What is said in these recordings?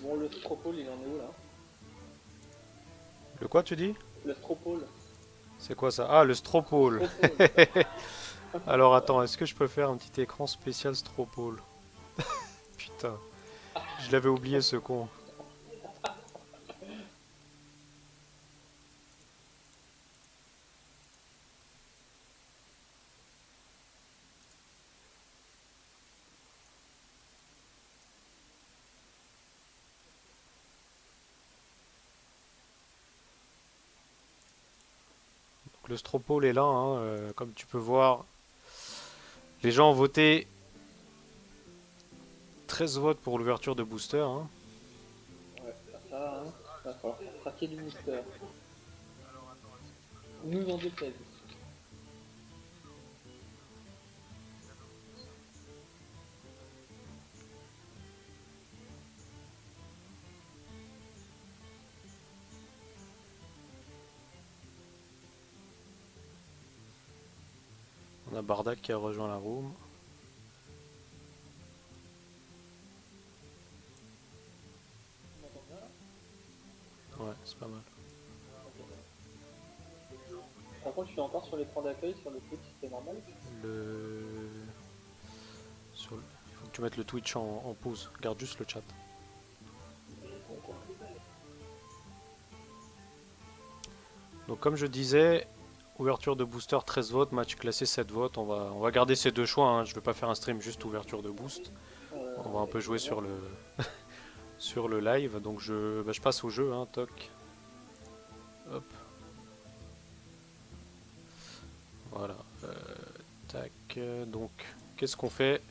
Bon, le Stropole, il en est où là? Le quoi tu dis? Le Stropole. C'est quoi ça? Ah, le Le Stropole. Stropole. Alors attends, est-ce que je peux faire un petit écran spécial Stropole? Putain, je l'avais oublié ce con. Donc, le Stropole est là, hein, comme tu peux voir. Les gens ont voté 13 votes pour l'ouverture de booster, hein. Ouais, ça, hein. Va falloir traquer du booster. Nous en déplaise. On a Bardak qui a rejoint la room. Tu m'entends bien là? Ouais, c'est pas mal. Ok. Par contre, je suis encore sur l'écran d'accueil, sur le Twitch, c'est normal? Le... Il faut que tu mettes le Twitch en pause. Garde juste le chat. Ok. Donc comme je disais, ouverture de booster 13 votes, match classé 7 votes. On va garder ces deux choix, hein. Je vais pas faire un stream juste ouverture de boost. On va un peu jouer Très bien. sur le live. Donc je passe au jeu, hein, toc. Hop, voilà. Tac. Donc, qu'est-ce qu'on fait,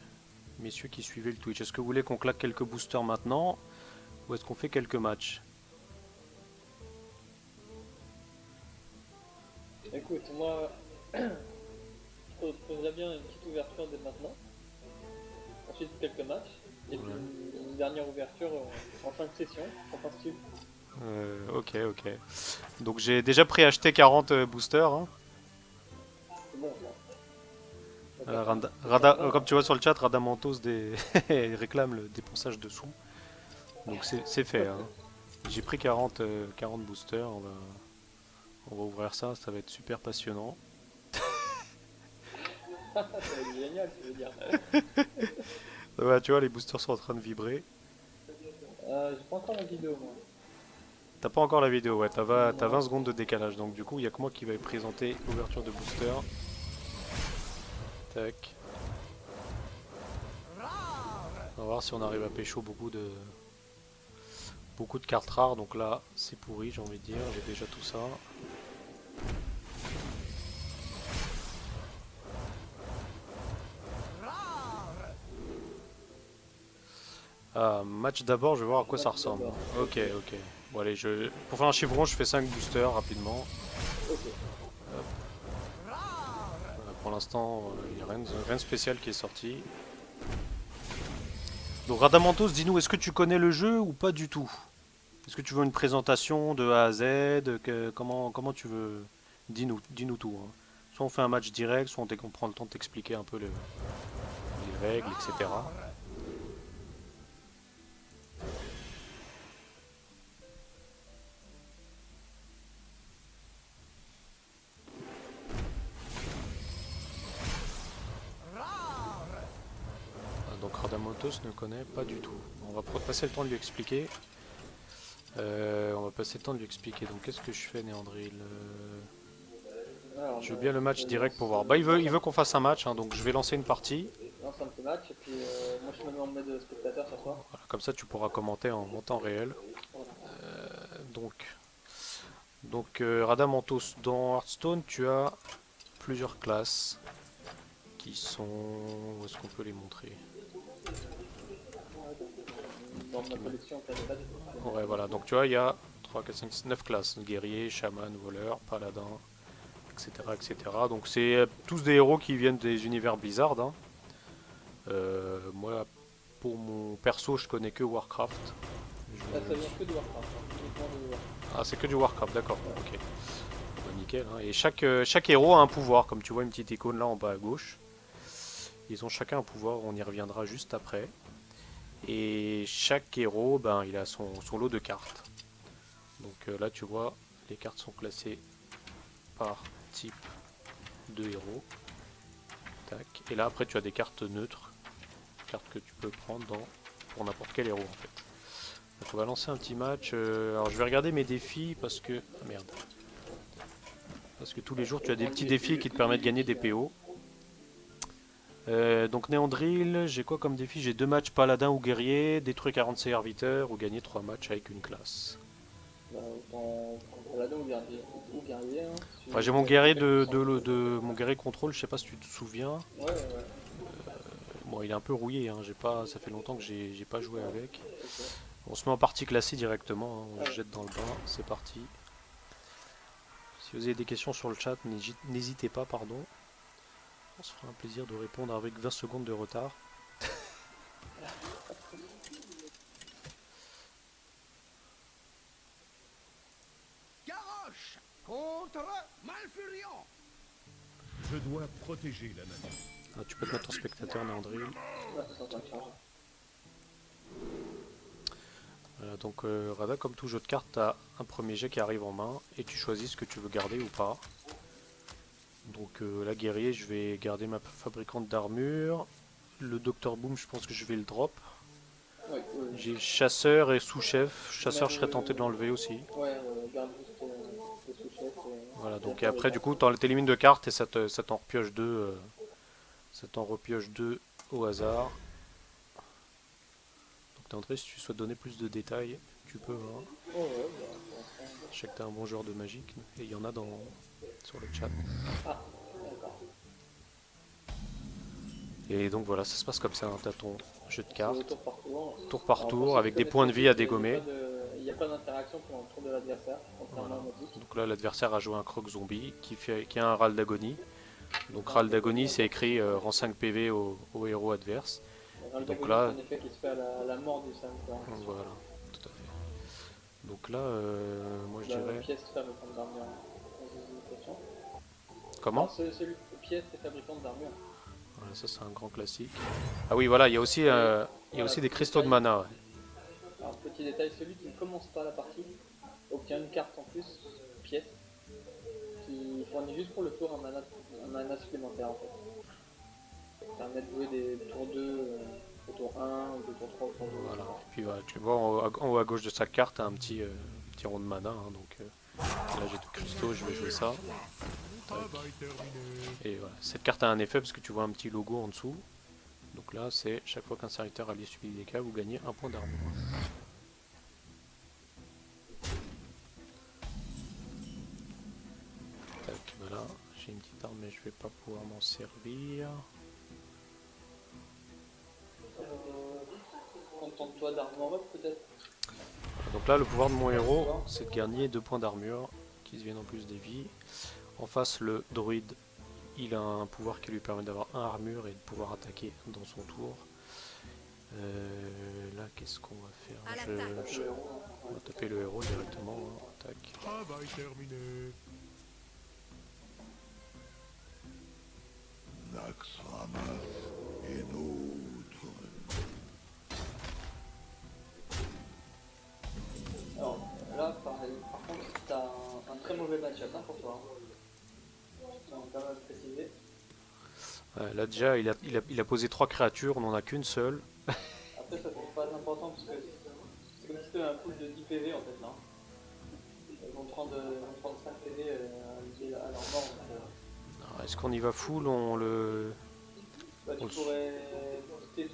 messieurs qui suivez le Twitch? Est-ce que vous voulez qu'on claque quelques boosters maintenant ou est-ce qu'on fait quelques matchs? Écoute, moi, je proposerais bien une petite ouverture dès maintenant. Ensuite, quelques matchs. Et puis Ouais. une dernière ouverture en fin de session. Qu'en penses-tu? Ok, ok. Donc j'ai déjà préacheté 40 boosters, hein. C'est bon, ça. On va pas faire, on va faire 20, Comme hein. tu vois sur le chat, Radamantos il réclame le dépensage de sous. Donc c'est fait, hein. J'ai pris 40 boosters. On va ouvrir ça, ça va être super passionnant. Ça va être génial, tu veux dire. Ouais, tu vois, les boosters sont en train de vibrer. J'ai pas encore la vidéo, moi. T'as pas encore la vidéo, ouais, t'as 20 Non. secondes de décalage. Donc du coup, il y a que moi qui va présenter l'ouverture de booster. Tac. On va voir si on arrive à pécho beaucoup de cartes rares. Donc là, c'est pourri, j'ai envie de dire. J'ai déjà tout ça. Ah, match d'abord, je vais voir à quoi ça Match ressemble. d'abord. Ok, Ok. ok. Bon, allez, pour faire un chiffron, je fais 5 boosters rapidement. Ok. Hop. Pour l'instant, il n'y a rien de spécial qui est sorti. Donc Radamantos, dis-nous, est-ce que tu connais le jeu ou pas du tout? Est-ce que tu veux une présentation de A à Z? Comment tu veux? Dis-nous tout, hein. Soit on fait un match direct, soit on prend le temps de t'expliquer un peu les règles, etc. Donc Radamantos ne connaît pas du tout. On va passer le temps de lui expliquer. On va passer le temps de lui expliquer. Donc qu'est-ce que je fais, Néandril? Alors, Je veux bah, bien le je match direct pour lance, voir. Bah, il lance, veut qu'on fasse un match, hein, donc je vais lancer une partie. lance un petit match. Et puis, moi, je me mets en mode spectateur cette fois. Voilà, comme ça, tu pourras commenter en temps réel. Voilà. Donc, Radamantos, dans Hearthstone, tu as plusieurs classes qui sont. Où est-ce qu'on peut les montrer? Ouais, dans Peut-être ma qu'ils me- collection Canada, je vais Ouais, mettre voilà. Donc, tu vois, il y a 3, 4, 5, 9 classes: guerrier, chaman, voleur, paladin, etc. etc. Donc, c'est tous des héros qui viennent des univers Blizzard, hein. Moi, pour mon perso, je connais que Warcraft. ça vient que de Warcraft, hein. Uniquement de Warcraft. Ah, c'est que du Warcraft, d'accord. Ouais. Ok. Bah, nickel, hein. Et chaque héros a un pouvoir, comme tu vois une petite icône là en bas à gauche. Ils ont chacun un pouvoir, on y reviendra juste après. Et chaque héros, ben, il a son lot de cartes. Donc là, tu vois, les cartes sont classées par type de héros. Tac. Et là, après, tu as des cartes neutres. Cartes que tu peux prendre pour n'importe quel héros, en fait. Donc on va lancer un petit match. Alors je vais regarder mes défis parce que... ah, merde. Parce que tous les jours, tu as des petits défis qui te permettent de gagner des PO. Donc Néandril, j'ai quoi comme défi? J'ai 2 matchs paladin ou guerrier, détruire 40 serviteurs ou gagner 3 matchs avec une classe. Bah, autant paladin ou guerrier. Hein, si Enfin, j'ai tu mon veux guerrier faire mon guerrier contrôle, je sais pas si tu te souviens. Ouais, ouais, Bon, il est un peu rouillé, hein, ça fait longtemps que j'ai pas joué avec. ok. On se met en partie classée directement, hein, on Ah se ouais. jette dans le bain, c'est parti. Si vous avez des questions sur le chat, n'hésitez pas, pardon. On se fera un plaisir de répondre avec 20 secondes de retard. Garrosh contre Malfurion. Je dois protéger la nation. Ah, tu peux te mettre en spectateur, Néandril. Ouais, c'est en train de charger. Voilà, donc Rada, comme tout jeu de cartes, tu as un premier jet qui arrive en main et tu choisis ce que tu veux garder ou pas. Donc là, guerrier, je vais garder ma fabricante d'armure. Le Docteur Boom, je pense que je vais le drop. Ouais, cool. J'ai chasseur et sous-chef. Chasseur, Mais, je serais tenté de l'enlever aussi. Ouais, garde juste le sous-chef. Voilà, donc et après, du coup, tu élimines 2 cartes et ça t'en repioche 2. Ça t'en repioche 2 au hasard. Donc André, si tu souhaites donner plus de détails, tu peux. Hein. Oh ouais, bah, pour l'instant. Je sais que tu es un bon joueur de Magic et il y en a sur le chat. Ah, d'accord. Et donc voilà, ça se passe comme ça, hein, tu as ton jeu de C'est cartes. tour par tour. Tour par Alors, tour, pour avec ceux des qui points de connaissent vie à pas, dégommer. il n'y a pas d'interaction pendant le tour de l'adversaire, contrairement Voilà. à Magic. Donc là, l'adversaire a joué un croc zombie qui a un râle d'agonie. Donc râle d'agonie, c'est écrit rend 5 PV au héros adverse. Donc là- c'est un effet qui se fait à la mort du serviteur. Voilà, tout à fait. Donc là, moi je La dirais... pièce fabricante d'armure. Vas-y, question. Comment? Alors, celui pièce et fabricante d'armure. Voilà, ça c'est un grand classique. Ah oui, voilà, il y a aussi, des cristaux de mana. Ouais. Alors, petit détail, celui qui ne commence pas la partie obtient une carte en plus, pièce, qui fournit juste pour le tour un mana supplémentaire en fait. Ça permet de jouer des tours 2 au tour 1 ou des tours 3 au tour 2. Voilà. Et puis voilà, tu vois en haut à gauche de sa carte, un petit rond de mana. Hein, donc là j'ai deux cristaux, je vais jouer ça. Travail terminé. Et voilà, cette carte a un effet parce que tu vois un petit logo en dessous. Donc là, c'est chaque fois qu'un serviteur allié subit des dégâts, vous gagnez un point d'armure. Tac, voilà, j'ai une petite arme mais je vais pas pouvoir m'en servir. Contente-toi d'armure up peut-être. Donc là, le pouvoir de mon héros, c'est de gagner 2 points d'armure qui se viennent en plus des vies. En face, le druide, il a un pouvoir qui lui permet d'avoir 1 armure et de pouvoir attaquer dans son tour. Là, qu'est-ce qu'on va faire? On va taper le héros directement. Hein. Tac. Travail terminé. Naxxramas est nôtre. Alors là, par contre, t'as un très mauvais match-up hein, pour toi. On va quand même préciser. Là déjà, il a posé 3 créatures, on n'en a qu'une seule. Après, ça c'est pas important parce que c'est comme si tu avais un pool de 10 PV en fait là. Ils vont prendre 5 PV à leur mort. Alors, est-ce qu'on y va full? On le... Bah, tu On le- pourrais quitter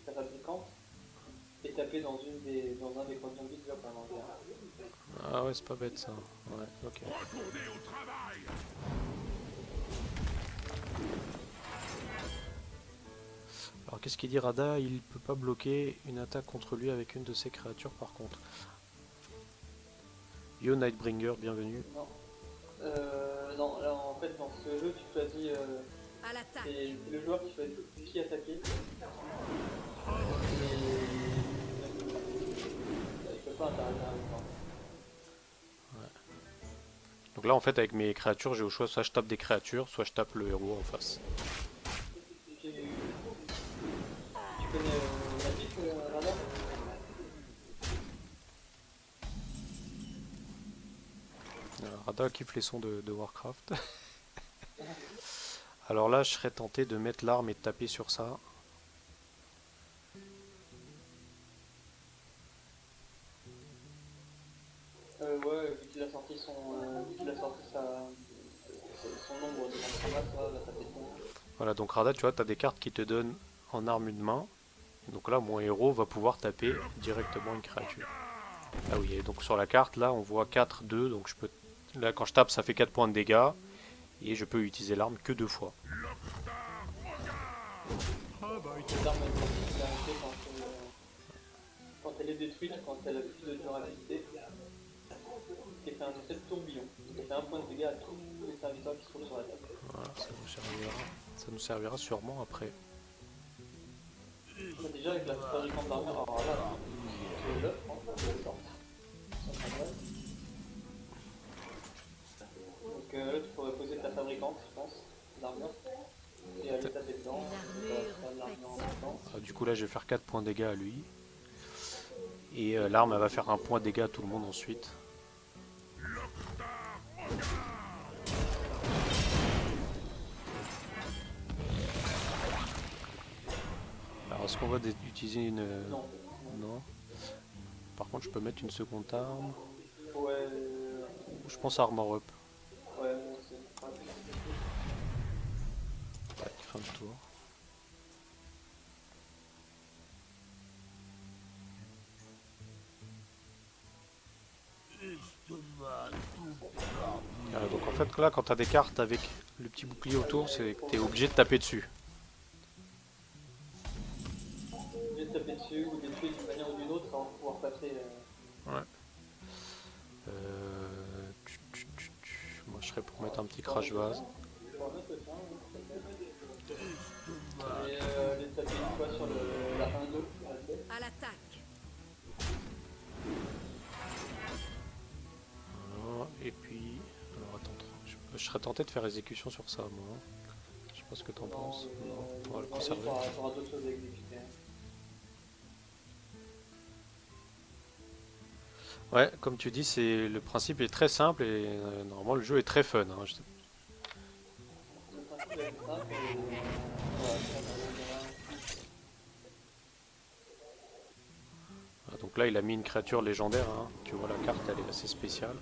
ta fabricante et taper dans un des coins zombies déjà pour en enlever un. Ah ouais, c'est pas bête ça. Ouais, ok. Retournez au travail. Alors qu'est-ce qu'il dit Rada? Il peut pas bloquer une attaque contre lui avec une de ses créatures par contre. Yo Nightbringer, bienvenue. Non. Non, là en fait dans ce jeu tu choisis. À l'attaque. C'est le joueur qui choisit qui attaquer. Et... il peut pas interagir avec moi. Donc là en fait avec mes créatures j'ai au choix soit je tape des créatures, soit je tape le héros en face. Tu connais Magic, Rada kiffe les sons de Warcraft. Alors là, je serais tenté de mettre l'arme et de taper sur ça. Ouais, vu qu'il a sorti vu qu'il a sorti son nombre de combat, ça va taper dedans. Voilà, donc Rada, tu vois, tu as des cartes qui te donnent en arme une main. Donc là, mon héros va pouvoir taper directement une créature. Ah oui, et donc sur la carte, là, on voit 4, 2, donc je peux... Là, quand je tape, ça fait 4 points de dégâts. Et je peux utiliser l'arme que 2 fois. Travail Cette arme a une particularité quand elle est détruite, quand elle a plus de durabilité, qui fait un effet de tourbillon. Elle fait un point de dégâts à tous les serviteurs qui se trouvent sur la table. Voilà, ça nous servira sûrement après. Mais déjà avec la fabricante d'armure, alors là, tu l'offres, elle sort. Donc là tu pourrais poser ta fabricante, je pense, d'armure. Et aller taper dedans. Du coup là je vais faire 4 points de dégâts à lui. Et l'arme elle va faire un point de dégâts à tout le monde ensuite. Alors est-ce qu'on va utiliser une... Non. Non. Par contre je peux mettre une seconde arme. Ouais. Je pense Armor Up. Ouais, bon, c'est... Tac, fin de tour. Donc en fait là quand tu as des cartes avec le petit bouclier autour, c'est que tu es obligé de taper dessus. Obligé de taper dessus ou de les tuer d'une manière ou d'une autre avant de pouvoir passer. Ouais. Moi je serais pour mettre un petit crash vase. Et les taper une fois sur la 1-2. À l'attaque. Voilà. Et puis... Alors attends, je serais tenté de faire exécution sur ça moi. Je sais pas ce que t'en penses. Non, on va le conserver. T'auras d'autres choses à exécuter. Ouais, comme tu dis, le principe est très simple et normalement le jeu est très fun. Hein. Le principe est simple et... Donc là il a mis une créature légendaire. Hein. Tu vois la carte, elle est assez spéciale.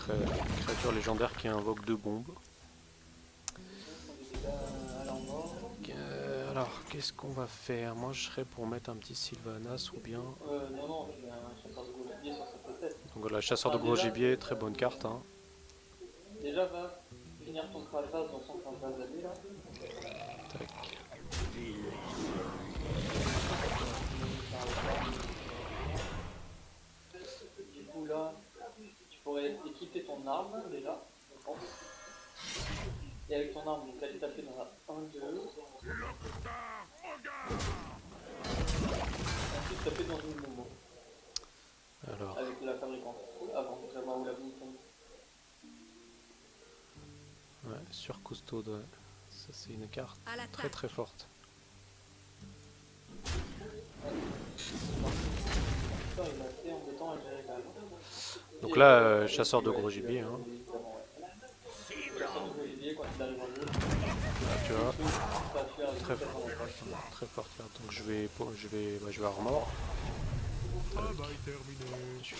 Une créature légendaire qui invoque 2 bombes. Alors, qu'est-ce qu'on va faire? Moi, je serais pour mettre un petit Sylvanas ou bien... non, j'ai un chasseur de gros gibier sur cette tête. Donc voilà, chasseur de gros gibier, très bonne carte. Hein. Déjà, va finir ton crash base dans son crash base à lui, là. Tac. Du coup, là, tu pourrais équiper ton arme, déjà, je pense. Et avec ton arme, donc aller taper dans la 1-2. Ensuite taper dans une bombe. Alors, Avec la fabricante. Avant de savoir où la bombe tombe. ouais, sur costaud, ouais. Ça c'est une carte À très l'attaque. très forte. Ça, il est assez embêtant à gérer quand même. Donc là, chasseur de gros gibier. Hein. Chasseur de gros gibier, quand il arrive en jeu, Là, tu vois, ça va faire très très fort. fort. Très forte carte. Donc je vais armor. Travail terminé. Je suis...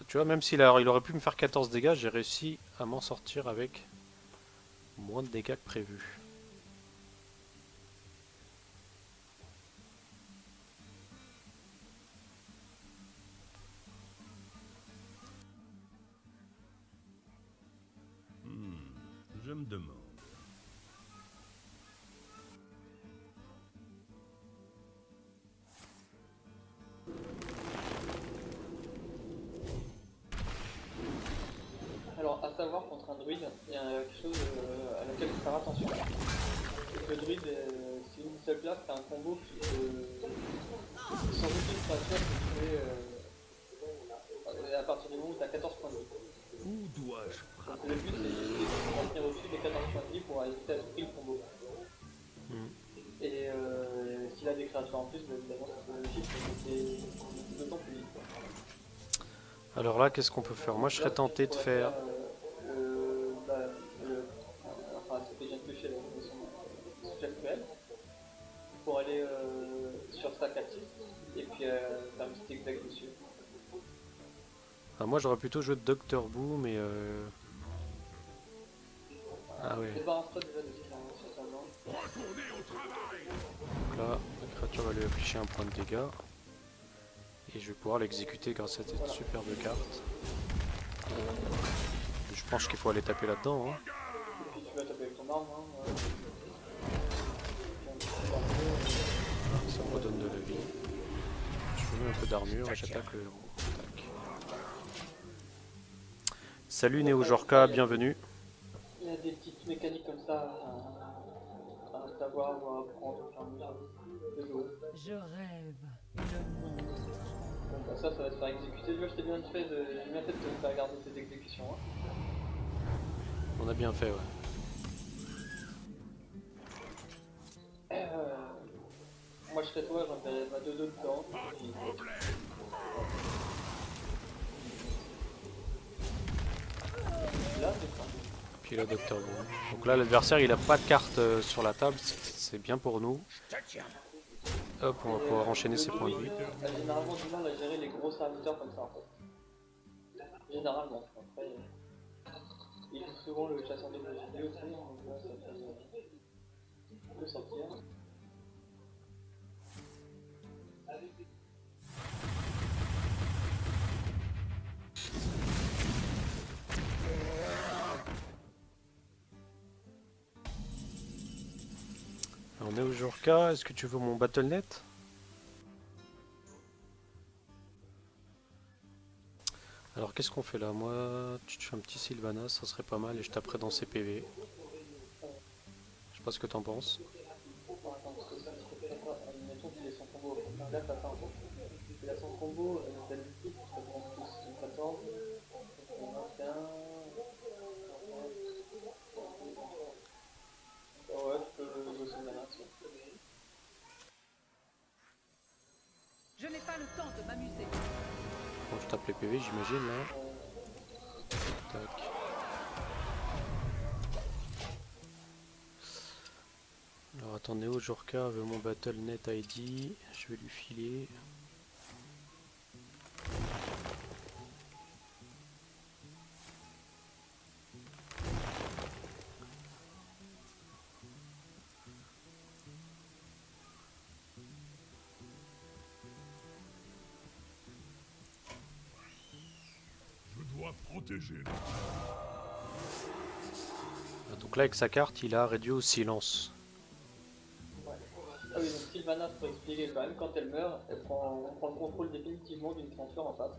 Tu vois, même s'il il aurait pu me faire 14 dégâts, j'ai réussi à m'en sortir avec moins de dégâts que prévu. Je me demande. Alors, à savoir contre un druide, il y a quelque chose à laquelle il faut faire attention. C'est que le druide, c'est une seule classe, c'est un combo qui peut... Sans aucune créature, tu fais... à partir du moment où tu as 14 points de vie. Où dois-je Donc le but, c'est de maintenir au-dessus des 14 points de vie pour éviter à tout prix le combo. Et s'il a des créatures en plus, bah, évidemment, ça peut le chiffre, mais c'est d'autant plus vite. Alors là, qu'est-ce qu'on peut faire? Moi, je serais tenté de faire... Enfin, c'était bien touché son jet cruel pour aller sur sa 4 et puis faire un petit exact dessus. Ah, moi, j'aurais plutôt joué Docteur Boo, mais... Ah ouais. Débarrasse-toi déjà de sur sa blanche. Donc là, la créature va lui afficher un point de dégâts. Et je vais pouvoir l'exécuter grâce à cette superbe carte. Je pense qu'il faut aller taper là-dedans. Hein. Et puis tu vas taper avec ton arme. Hein, Ça me redonne de la vie. Je remets un peu d'armure et j'attaque le héros. Tac. Salut Neo-Jorka, bienvenue. Il y a des petites mécaniques comme ça à savoir ou à apprendre au fur et à mesure de jouer. Je rêve, le monde. Bon, bah ça va te faire exécuter. Tu vois, je t'ai bien fait de te faire garder cette exécution. Hein. On a bien fait, ouais. Moi je serais toi, j'en ferais ma 2-2 dedans. Là, c'est ça. Puis là, Docteur Boo. Donc là, l'adversaire, il a pas de carte sur la table. C'est bien pour nous. Hop, on va pouvoir enchaîner ses points de vie. A généralement du mal à gérer les gros serviteurs comme ça en fait. Généralement. Après, il joue souvent le chasseur de gibier aussi, donc là ça peut sortir. Alors, Neo-Jorka, est-ce que tu veux mon Battle.net? Alors qu'est-ce qu'on fait là? Moi, tu te fais un petit Sylvanas, ça serait pas mal et je taperai dans ses PV. Je sais pas ce que t'en penses. Attends, parce que ça, je peux pas. Admettons qu'il ait son combo. Là, t'as pas un peu. Il a son combo, t'as le titre, ça prend plus 14, 21. Ouais, je peux jouer son mana dessus. Je n'ai pas le temps de m'amuser. Bon, je tape les PV, j'imagine là. Tac. Alors attends, Neo-Jorka veut mon Battle.net ID. Je vais lui filer. Je dois protéger. Ah, donc là, avec sa carte, il a réduit au silence. Ah oui, donc Sylvanas, pour expliquer quand même, quand elle meurt, on prend le contrôle définitivement d'une créature en face.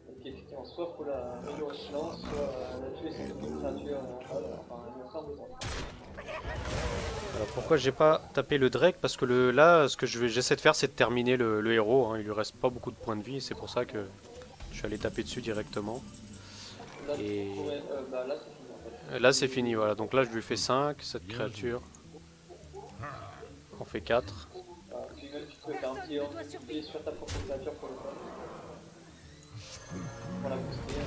Donc effectivement, soit faut la réduire au silence, soit la tuer sans aucune créature en face, enfin elle meurt sans besoin. Alors pourquoi j'ai pas tapé le Drake? Parce que là, ce que j'essaie de faire, c'est de terminer le héros. Hein. Il lui reste pas beaucoup de points de vie, c'est pour ça que je suis allé taper dessus directement. Là, Et bah, là c'est fini en fait. là, c'est fini, voilà. Donc là, je lui fais 5, cette créature. On fait 4. Puis même tu peux faire un petit anti sur ta propre créature pour le fun. Pour la booster.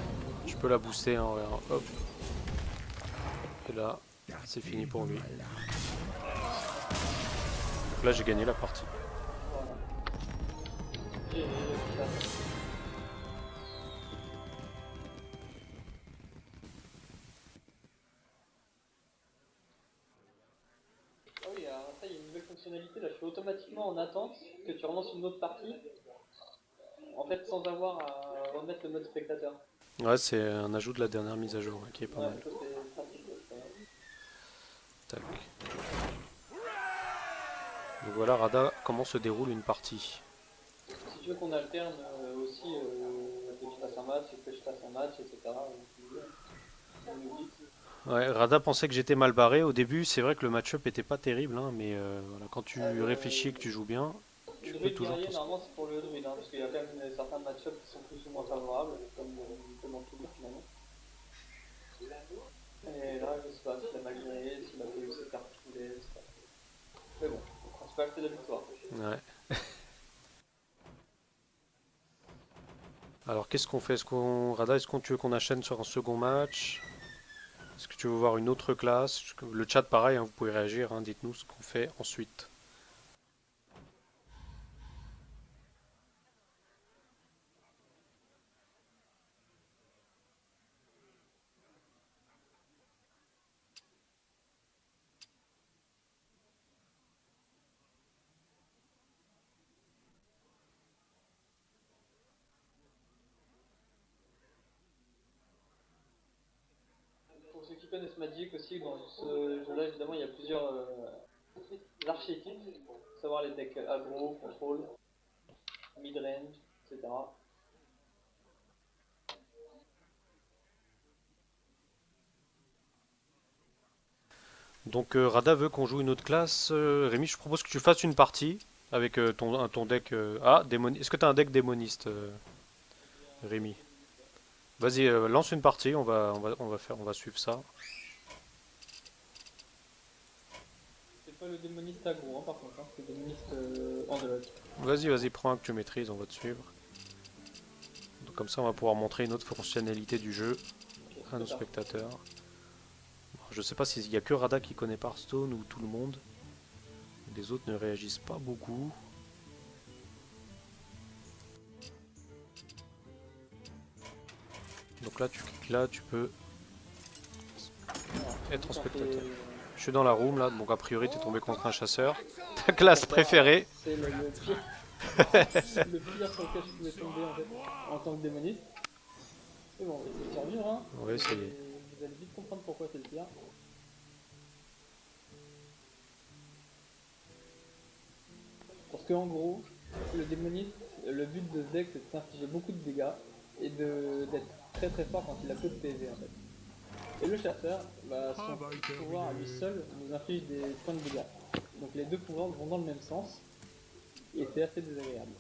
Je peux la booster, hein, regarde. Hop. Et là, c'est fini pour lui. Donc là, j'ai gagné la partie. Voilà. Et ça. Ah oui, alors ça, il y a une nouvelle fonctionnalité, là je fais automatiquement en attente que tu relances une autre partie, en fait sans avoir à remettre le mode spectateur. Ouais, c'est un ajout de la dernière mise à jour, hein, qui est pas Ouais, mal. ça c'est pratique. Tac. Donc voilà, Rada, comment se déroule une partie. Si tu veux qu'on alterne aussi, que tu fasses un match, que je fasse un match, etc. On nous dit. Ouais, Rada pensait que j'étais mal barré. Au début, c'est vrai que le match-up était pas terrible, hein, mais voilà, quand tu réfléchis et que tu joues bien, tu Le peux druide toujours guerrier, t'en sortir. normalement c'est pour le druide, hein, parce qu'il y a quand même certains match-ups qui sont plus ou moins favorables, comme dans tout le finalement. Et là, je sais pas s'il a mal géré, s'il a fait eu ses cartes foulées, etc. Mais bon, le principal c'est la victoire. Ouais. Alors qu'est-ce qu'on fait? Rada, est-ce qu'on tu veux qu'on enchaîne sur un second match? Est-ce que tu veux voir une autre classe? Le chat pareil, hein, vous pouvez réagir, hein, dites-nous ce qu'on fait ensuite. Pour ceux qui connaissent Magic aussi, dans ce jeu-là, évidemment, il y a plusieurs archétypes. Faut savoir les decks aggro, contrôle, mid-range, etc. Donc Rada veut qu'on joue une autre classe. Rémi, je propose que tu fasses une partie avec ton deck. Ah, est-ce que tu as un deck démoniste, Rémi? Vas-y, lance une partie, on va suivre ça. C'est pas le démoniste aggro, hein, par contre, hein, c'est le démoniste andalogue. Vas-y, prends un que tu maîtrises, on va te suivre. Donc, comme ça, on va pouvoir montrer une autre fonctionnalité du jeu Ok, à nos c'est ça. spectateurs. Je sais pas s'il y a que Rada qui connaît Hearthstone ou tout le monde. Les autres ne réagissent pas beaucoup. Donc là, tu cliques là, tu peux Voilà. être en Quand spectateur. t'es- Je suis dans la room là, donc a priori t'es tombé contre un chasseur. Ta classe préférée. C'est le pire. Le pire sur lequel je pouvais tomber en fait, en tant que démoniste. Mais bon, il faut survivre, hein. Ouais, c'est... Vous allez vite comprendre pourquoi c'est le pire. Parce que en gros, le démoniste, le but de ce deck c'est de s'infliger beaucoup de dégâts et d'être très très fort quand il a peu de PV en fait. Et le chasseur, bah, son pouvoir à lui seul nous inflige des points de dégâts. Donc les deux pouvoirs vont dans le même sens et c'est assez désagréable.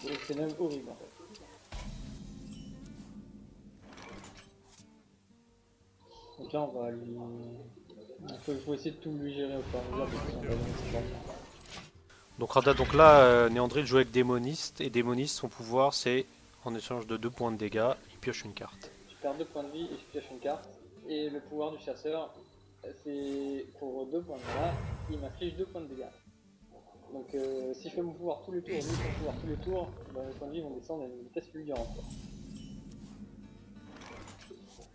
Et c'est même horrible en fait. Donc là on va lui... faut essayer de tout lui gérer au fur et à mesure parce qu'on va donner ses chances. Donc Rada, donc là, Néandril joue avec Démoniste, et Démoniste, son pouvoir c'est en échange de 2 points de dégâts, il pioche une carte. Je perds 2 points de vie et je pioche une carte. Et le pouvoir du chasseur, c'est pour 2 points de dégâts, il m'inflige 2 points de dégâts. Donc si je fais mon pouvoir tous les tours, lui son pouvoir tous les tours, bah, mes points de vie vont descendre à une vitesse fulgurante.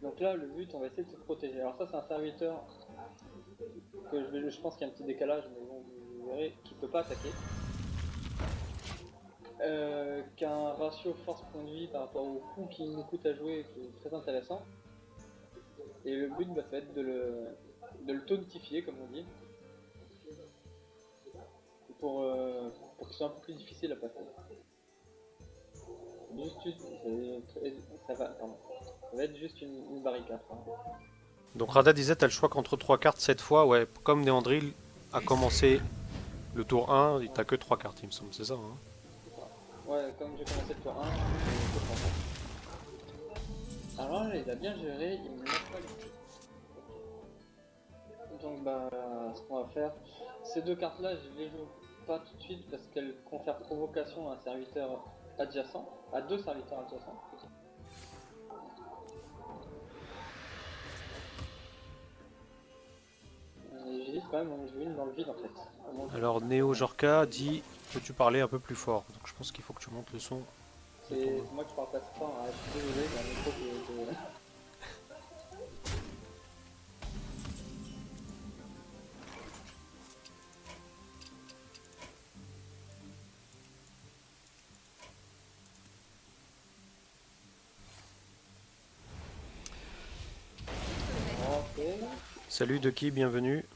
Donc là, le but, on va essayer de se protéger. Alors ça, c'est un serviteur que je pense qu'il y a un petit décalage, mais bon, vous verrez, qui peut pas attaquer. Qui a un ratio force point de vie par rapport au coût qu'il nous coûte à jouer, qui est très intéressant. Et le but, bah, ça va être de le tonifier, comme on dit, pour qu'il soit un peu plus difficile à passer. Ça va être juste une barricade. Hein. Donc Rada disait, t'as le choix qu'entre 3 cartes cette fois, ouais, comme Néandril a commencé le tour 1, il t'a que 3 cartes, il me semble, c'est ça, hein? Ouais, comme j'ai commencé le tour 1, alors là, il a bien géré, il me lâche pas les pieds. Donc bah, ce qu'on va faire, ces deux cartes là, je les joue pas tout de suite parce qu'elles confèrent provocation à un serviteur adjacent, à deux serviteurs adjacents. Et j'hésite quand même à en jouer une dans le vide en fait. Alors Néo Jorka dit, peux-tu parler un peu plus fort? Donc je pense qu'il faut que tu montes le son. C'est moi qui parle pas si fort, hein. Je suis désolé, mais un micro que... Ok. Salut Ducky, bienvenue.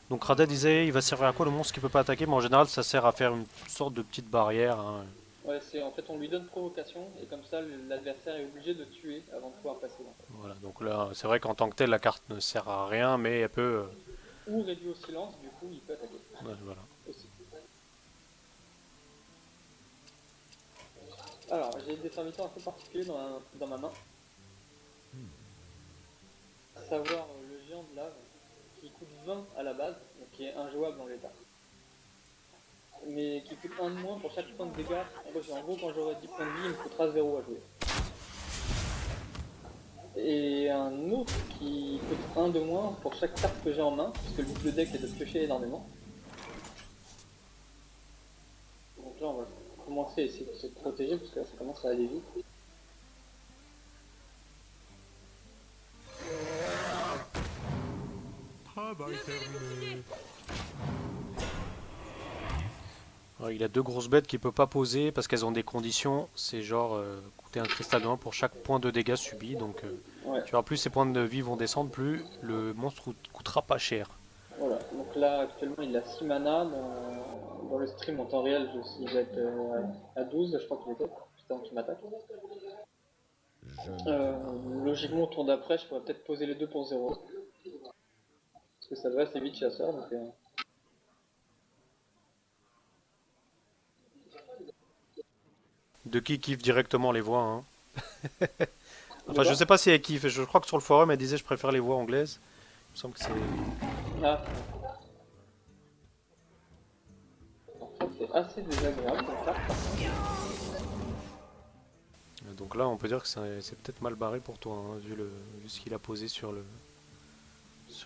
Donc Rada disait, il va servir à quoi le monstre qui peut pas attaquer? Mais en général, ça sert à faire une sorte de petite barrière, hein. Ouais, c'est en fait on lui donne provocation et comme ça l'adversaire est obligé de tuer avant de pouvoir passer. En fait. Voilà, donc là, c'est vrai qu'en tant que tel, la carte ne sert à rien, mais elle peut... Ou réduit au silence, du coup il peut attaquer ouais, voilà. aussi. Alors j'ai des serviteurs assez particuliers dans ma main. À savoir le géant de lave qui coûte 20 à la base, donc qui est injouable en l'état. mais qui coûte 1 de moins pour chaque point de dégâts. En gros, quand j'aurai 10 points de vie, il me coûtera 0 à jouer. Et un autre qui coûte 1 de moins pour chaque carte que j'ai en main, puisque le but de deck est de piocher énormément. Donc là, on va commencer à essayer de se protéger, parce que là, ça commence à aller vite. Travail terminé. Alors, il a 2 grosses bêtes qu'il peut pas poser parce qu'elles ont des conditions. C'est genre coûter un cristal de 1 pour chaque point de dégâts subi. Donc Ouais. tu vois, plus ses points de vie vont descendre, plus le monstre coûtera pas cher. Voilà, donc là actuellement il a 6 mana, dans le stream en temps réel il va être à 12, je crois qu'il était, juste avant qu'il m'attaque. Logiquement au tour d'après je pourrais peut-être poser les deux pour 0. Parce que ça va assez vite chasseur, donc... De qui kiffe directement les voix, hein. Enfin, je sais pas si elle kiffe, je crois que sur le forum elle disait je préfère les voix anglaises. Il me semble que c'est... Ah. En fait c'est assez désagréable comme ça. Donc là on peut dire que c'est peut-être mal barré pour toi, hein, vu ce qu'il a posé sur le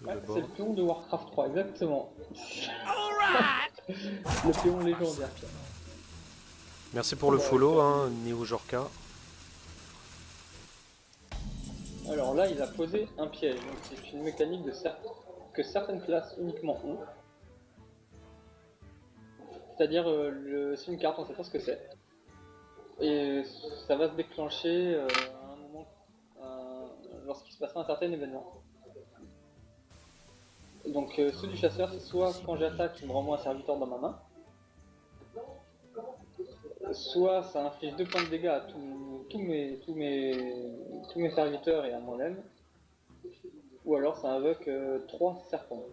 Ouais, bord. c'est le pion de Warcraft 3, exactement. Le pion légendaire. Merci pour le follow, hein, Neo Jorka. Alors là, il a posé un piège, donc c'est une mécanique que certaines classes uniquement ont. C'est-à-dire, c'est une carte, on ne sait pas ce que c'est. Et ça va se déclencher à un moment, lorsqu'il se passera un certain événement. Donc ceux du chasseur, c'est soit quand j'attaque, il me renvoie un serviteur dans ma main, soit ça inflige 2 points de dégâts à tous mes serviteurs et à moi-même, ou alors ça invoque 3 serpents,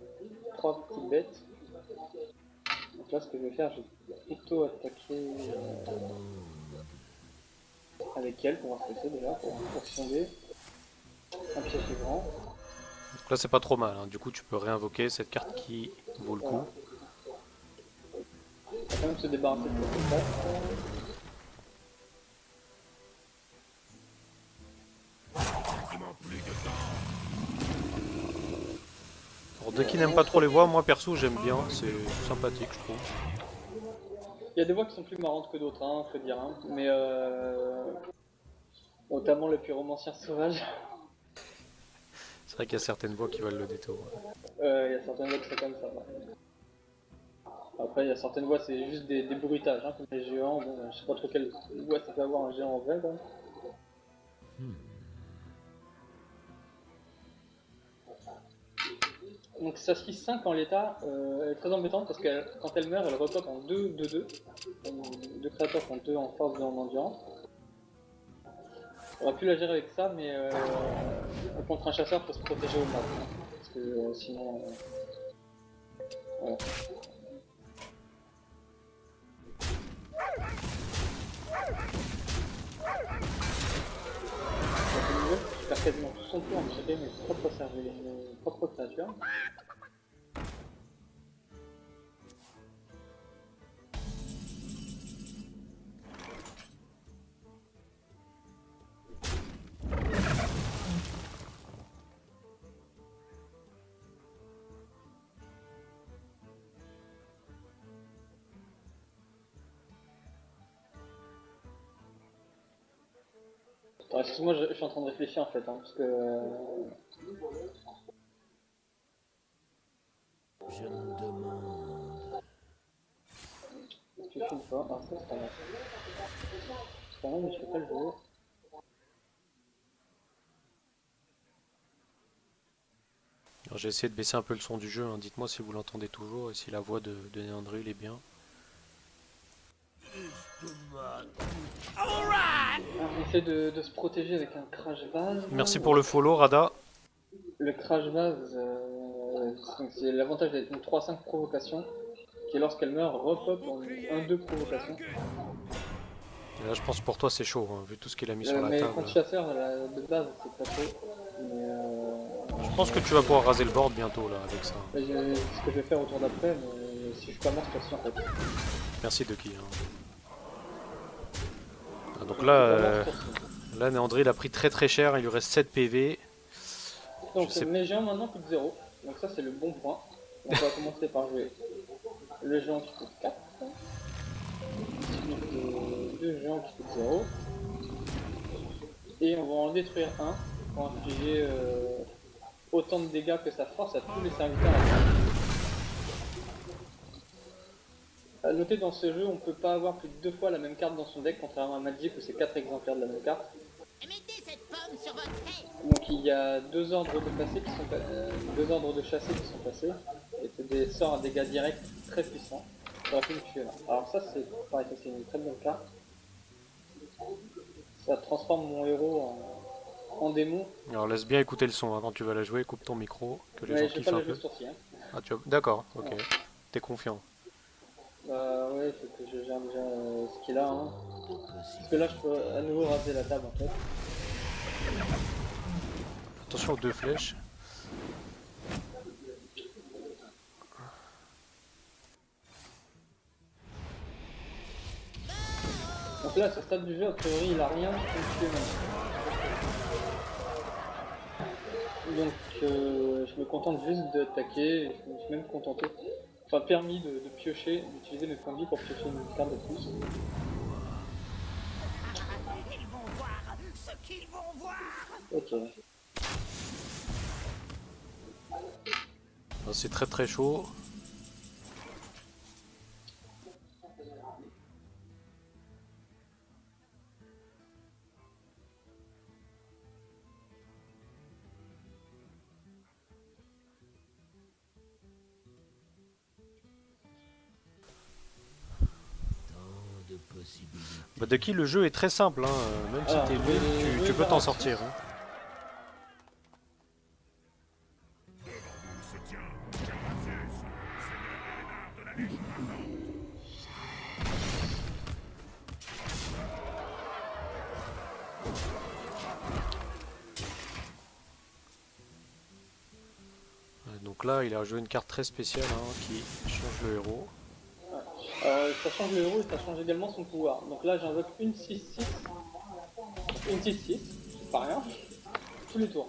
3 petites bêtes. Donc là ce que je vais faire, je vais plutôt attaquer avec elle pour voir ce que c'est déjà, pour sonder un piège grand. Donc là c'est pas trop mal, hein. Du coup tu peux réinvoquer cette carte qui vaut le coup. On va quand même se débarrasser de cette carte. Alors de qui n'aime pas trop les voix, moi perso j'aime bien, c'est sympathique je trouve. Il y a des voix qui sont plus marrantes que d'autres, hein, faut dire, hein. Mais notamment le pyromancien sauvage. C'est vrai qu'il y a certaines voix qui valent le détour. Il y a certaines voix qui sont comme ça. Après, il y a certaines voix, c'est juste des bruitages, hein, comme les géants. Bon, je sais pas trop quelle voix ça peut avoir un géant en vrai, quoi. Donc sa 6-5 en l'état, elle est très embêtante parce que quand elle meurt, elle repop en 2-2-2. Deux créatures qui ont 2 en force, 2 en endurance. On aurait pu la gérer avec ça, mais contre un chasseur, il faut se protéger au max. Hein, parce que sinon... voilà. Je perds quasiment tout son tour en gérer mes propres créatures. Attends, excuse-moi, je suis en train de réfléchir en fait, hein, parce que... Je me demande. Tu fais une fois, ah ça c'est pas mal. C'est pas mal mais je fais pas le jeu. Alors j'ai essayé de baisser un peu le son du jeu, hein. Dites-moi si vous l'entendez toujours et si la voix de Néandril est bien. On essaie de se protéger avec un crash vase. Merci pour le follow Rada. Le crash vase, c'est l'avantage d'être une 3-5 provocation, qui lorsqu'elle meurt repop en 1-2 provocation. Et là je pense pour toi c'est chaud, hein, vu tout ce qu'il a mis sur la Mais table. contre chasseur, de base, c'est pas chaud. Mais Je pense que tu vas pouvoir raser le board bientôt là avec ça. c'est ce que je vais faire au tour d'après, mais si je suis pas mort, c'est pas sûr en fait. Merci Ducky. Ah, donc là Néandré il a pris très très cher, il lui reste 7 PV. Donc Je sais- mes géants maintenant coûtent 0. Donc ça c'est le bon point. On va commencer par jouer le géant qui coûte 4. Suivi de 2 géants qui coûtent 0. Et on va en détruire un pour infliger autant de dégâts que sa force à tous les serviteurs. A noter dans ce jeu, on peut pas avoir plus de 2 fois la même carte dans son deck, contrairement à Magic où c'est 4 exemplaires de la même carte. Mettez cette pomme sur votre tête. Donc il y a 2 ordres de passés qui sont deux ordres de chassés qui sont passés, et c'est des sorts à dégâts directs très puissants. Ça aurait pu me tuer là. Alors ça c'est pareil, ça c'est une très bonne carte. Ça transforme mon héros en démon. Alors laisse bien écouter le son quand tu vas la jouer, coupe ton micro, que les Mais gens je vais kiffent pas un la jouer peu. ce tour-ci. Hein. Ah, d'accord, ok. Ouais. T'es confiant. Bah ouais, faut que je gère déjà ce qu'il a. Hein. De Parce possibilités. que là je peux à nouveau raser la table en fait. Attention aux 2 flèches. Donc là à ce stade du jeu, a priori il a rien qui peut me tuer maintenant. Donc je me contente juste d'attaquer, je me suis même contenté, enfin permis de piocher, d'utiliser mes points de vie pour piocher une carte de plus. Ils vont voir ce qu'ils vont voir. Ok. Ah, c'est très très chaud. Tant de possibilités. Bah Ducky, le jeu est très simple, hein. Même si Alors, t'es je nul, vais tu peux faire t'en un- sortir. Hein. Donc là, il a joué une carte très spéciale hein, qui change le héros. Ça change le héros et ça change également son pouvoir. Donc là j'invoque une 6-6, une 6-6, c'est pas rien, tous les tours.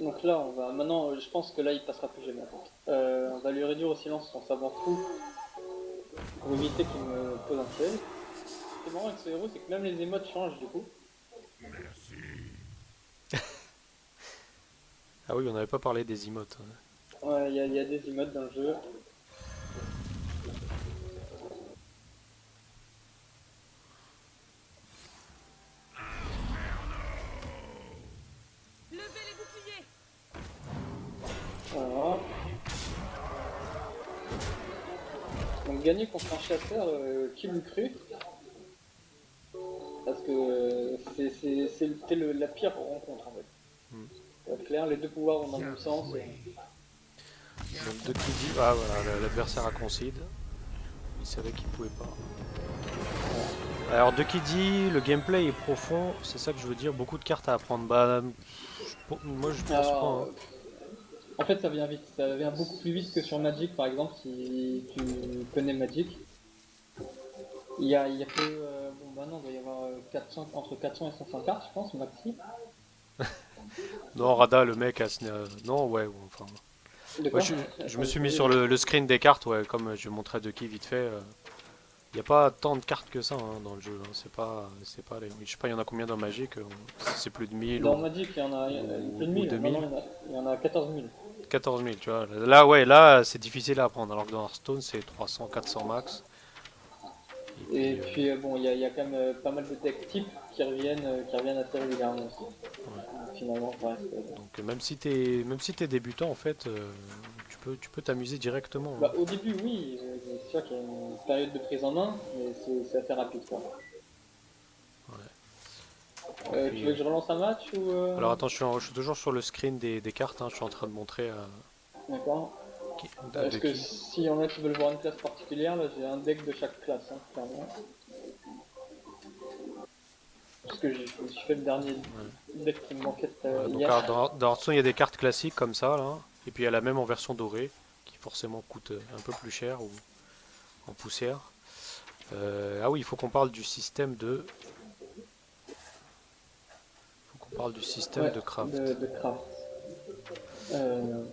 Donc là on va, maintenant je pense que là il passera plus jamais en fait. On va lui réduire au silence son savoir fou pour éviter qu'il me pose un piège. Ce qui est marrant avec ce héros c'est que même les émotes changent du coup. Ah oui, on n'avait pas parlé des emotes. Hein. Ouais, il y a des emotes dans le jeu. Levez les boucliers. Voilà. Donc gagner contre un chasseur, qui l'eût cru? Parce que c'était la pire rencontre en fait. Pour être clair, les deux pouvoirs vont dans le même sens. Donc Ducky dit, ah voilà, l'adversaire a concede. Il savait qu'il pouvait pas. Alors Ducky dit, le gameplay est profond, c'est ça que je veux dire, beaucoup de cartes à apprendre. Bah, moi je pense Alors, pas. Hein. en fait, ça vient vite. Ça vient beaucoup plus vite que sur Magic, par exemple, si tu connais Magic. Il y a que... bon, bah non, il doit y avoir 400, entre 400 et 500 cartes, je pense, maxi. Non, Rada, le mec, non, ouais, enfin. De Ouais, quoi je me suis mis sur le screen des cartes, ouais, comme je montrais à Ducky vite fait. Il n'y a pas tant de cartes que ça hein, dans le jeu. Hein. C'est pas je sais pas, il y en a combien dans Magic c'est plus de 1000 Dans ou Magic, il y en a ou- plus de ou 1000. 2000. Non, il y en a 14 000. 14 000, tu vois. Là, ouais, là, c'est difficile à apprendre. Alors que dans Hearthstone, c'est 300, 400 max. Et puis, bon, il y a quand même pas mal de decks types qui reviennent assez régulièrement aussi. Donc, finalement, ça reste... Donc même si t'es débutant, en fait, tu peux t'amuser directement. Hein. Bah, au début, oui, c'est sûr qu'il y a une période de prise en main, mais c'est assez rapide, quoi. Puis, Tu veux que je relance un match ou... Alors attends, je suis toujours sur le screen des cartes. Hein. Je suis en train de montrer à D'accord. à Est-ce que Ducky. s'il y en a qui veulent voir une classe particulière, là j'ai un deck de chaque classe, hein, clairement. Parce que je me suis fait le dernier deck qui me manquait Voilà, donc hier. dans Hearthstone, il y a des cartes classiques comme ça, là. Et puis il y a la même en version dorée, qui forcément coûtent un peu plus cher ou en poussière. Ah oui, il faut qu'on parle du système de... Ouais, de craft. de craft. Euh,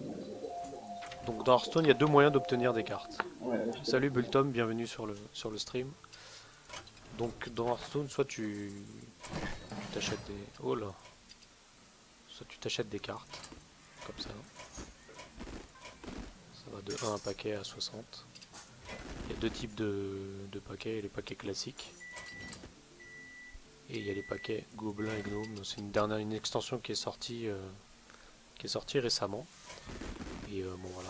Donc dans Hearthstone, il y a deux moyens d'obtenir des cartes. ouais, je te- Salut Bultom, bienvenue sur le stream. Donc dans Hearthstone, soit tu t'achètes des... Oh là. Soit tu t'achètes des cartes, comme ça. Ça va de 1 un paquet à 60. Il y a deux types de paquets, il y a les paquets classiques. Et il y a les paquets gobelins et gnomes. C'est une extension qui est sortie récemment. Et bon voilà.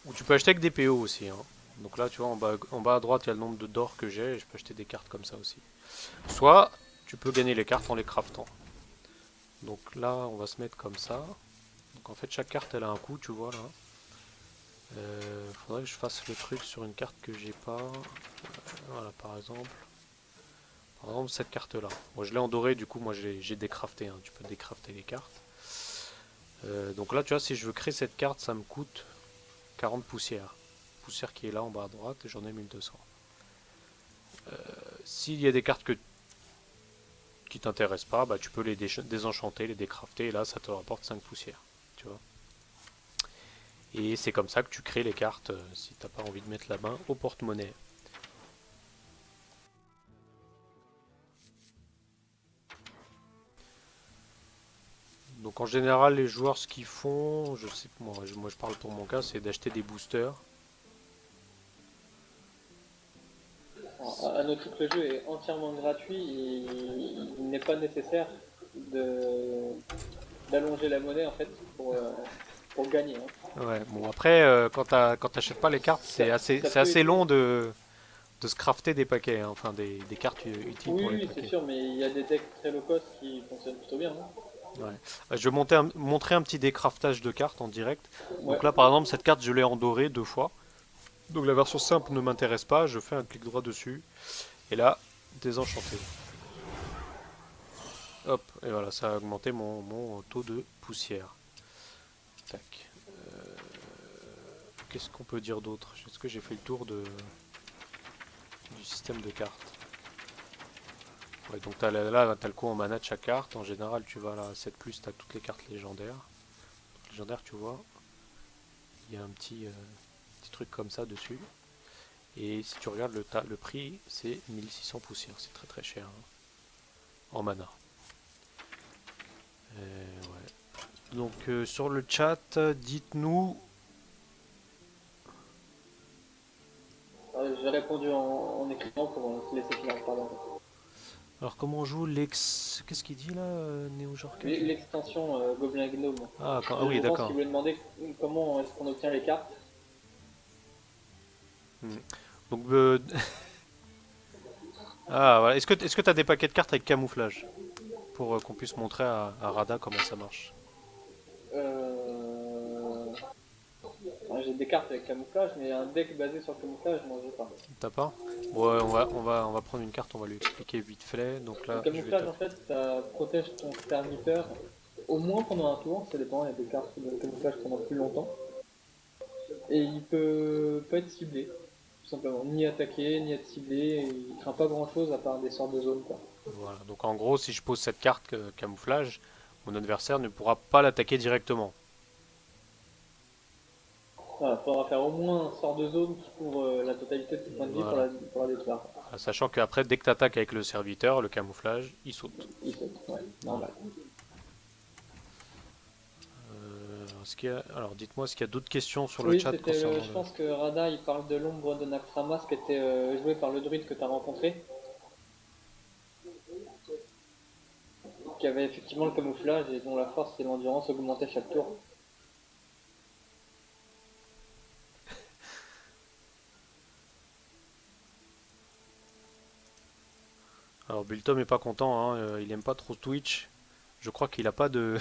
Ou tu peux acheter avec des PO aussi, hein. Donc là, tu vois, en bas à droite, il y a le nombre d'or que j'ai et je peux acheter des cartes comme ça aussi. Soit tu peux gagner les cartes en les craftant. Donc là, on va se mettre comme ça. Donc en fait, chaque carte, elle a un coût, tu vois là. Faudrait que je fasse le truc sur une carte que j'ai pas. Voilà, par exemple. Par exemple, cette carte-là. Moi, je l'ai en doré, du coup, moi, j'ai décrafté, hein. Tu peux décrafter les cartes. Donc là, tu vois, si je veux créer cette carte, ça me coûte 40 poussières. Poussière qui est là en bas à droite, et j'en ai 1200. S'il y a des cartes qui t'intéressent pas, bah, tu peux les désenchanter, les décrafter, et là, ça te rapporte 5 poussières. Tu vois. Et c'est comme ça que tu crées les cartes, si t'as pas envie de mettre la main au porte-monnaie. Donc en général, les joueurs, ce qu'ils font, je sais que moi je parle pour mon cas, c'est d'acheter des boosters. Alors, à noter que le jeu est entièrement gratuit et il n'est pas nécessaire de d'allonger la monnaie en fait pour gagner, hein. Ouais, bon après, quand t'achètes pas les cartes, Ça, ça c'est peut assez aider. long de se crafter des paquets, hein, enfin des cartes utiles Oui, pour les oui, c'est paquets. sûr, mais il y a des decks très low cost qui fonctionnent plutôt bien, hein. Ouais. Je vais montrer un petit décraftage de cartes en direct. Ouais. Donc là par exemple, cette carte je l'ai en doré 2 fois. Donc la version simple ne m'intéresse pas, je fais un clic droit dessus. Et là, désenchanté. Hop, et voilà, ça a augmenté mon taux de poussière. Tac. Qu'est-ce qu'on peut dire d'autre? Est-ce que j'ai fait le tour du système de cartes? Ouais, donc là, t'as le coût en mana de chaque carte. En général, tu vas là à 7+, t'as toutes les cartes légendaires. Donc, légendaires, tu vois, il y a un petit truc comme ça dessus. Et si tu regardes le prix, c'est 1600 poussières. C'est très très cher, hein, en mana. Ouais. Donc sur le chat, dites-nous. J'ai répondu en écrivant pour te laisser finir, pardon. Alors comment on joue l'ex... Qu'est-ce qu'il dit là, Néo Jorka? L'extension Gobelin Gnome. Ah oui, Je pense d'accord. qu'il voulait demander comment est-ce qu'on obtient les cartes. Hmm. Donc ah voilà. Est-ce que t'as des paquets de cartes avec camouflage pour qu'on puisse montrer à Rada comment ça marche? Euh... J'ai des cartes avec camouflage, mais un deck basé sur le camouflage, non, j'ai pas. T'as pas? Bon, ouais, on va prendre une carte, on va lui expliquer vite fait. Donc Le là, je vais camouflage, en taper. fait, ça protège ton serviteur au moins pendant un tour, ça dépend, il y a des cartes de camouflage pendant plus longtemps. Et il peut pas être ciblé, tout simplement. Ni attaqué, ni être ciblé, et il craint pas grand chose à part des sorts de zone, quoi. Voilà. Donc en gros, si je pose cette carte camouflage, mon adversaire ne pourra pas l'attaquer directement. Voilà, faudra faire au moins un sort de zone qui couvre la totalité de ses points de vie Voilà. pour la détruire. Sachant qu'après, dès que tu attaques avec le serviteur, le camouflage, il saute. Il saute, ouais, normal. Alors dites-moi, est-ce qu'il y a d'autres questions sur le Oui, chat c'était, concernant je pense que Rada, il parle de l'ombre de Naxxramas qui était joué par le druide que tu as rencontré, qui avait effectivement le camouflage et dont la force et l'endurance augmentaient chaque tour. Alors Bultom est pas content, hein, il aime pas trop Twitch. Je crois qu'il a pas de,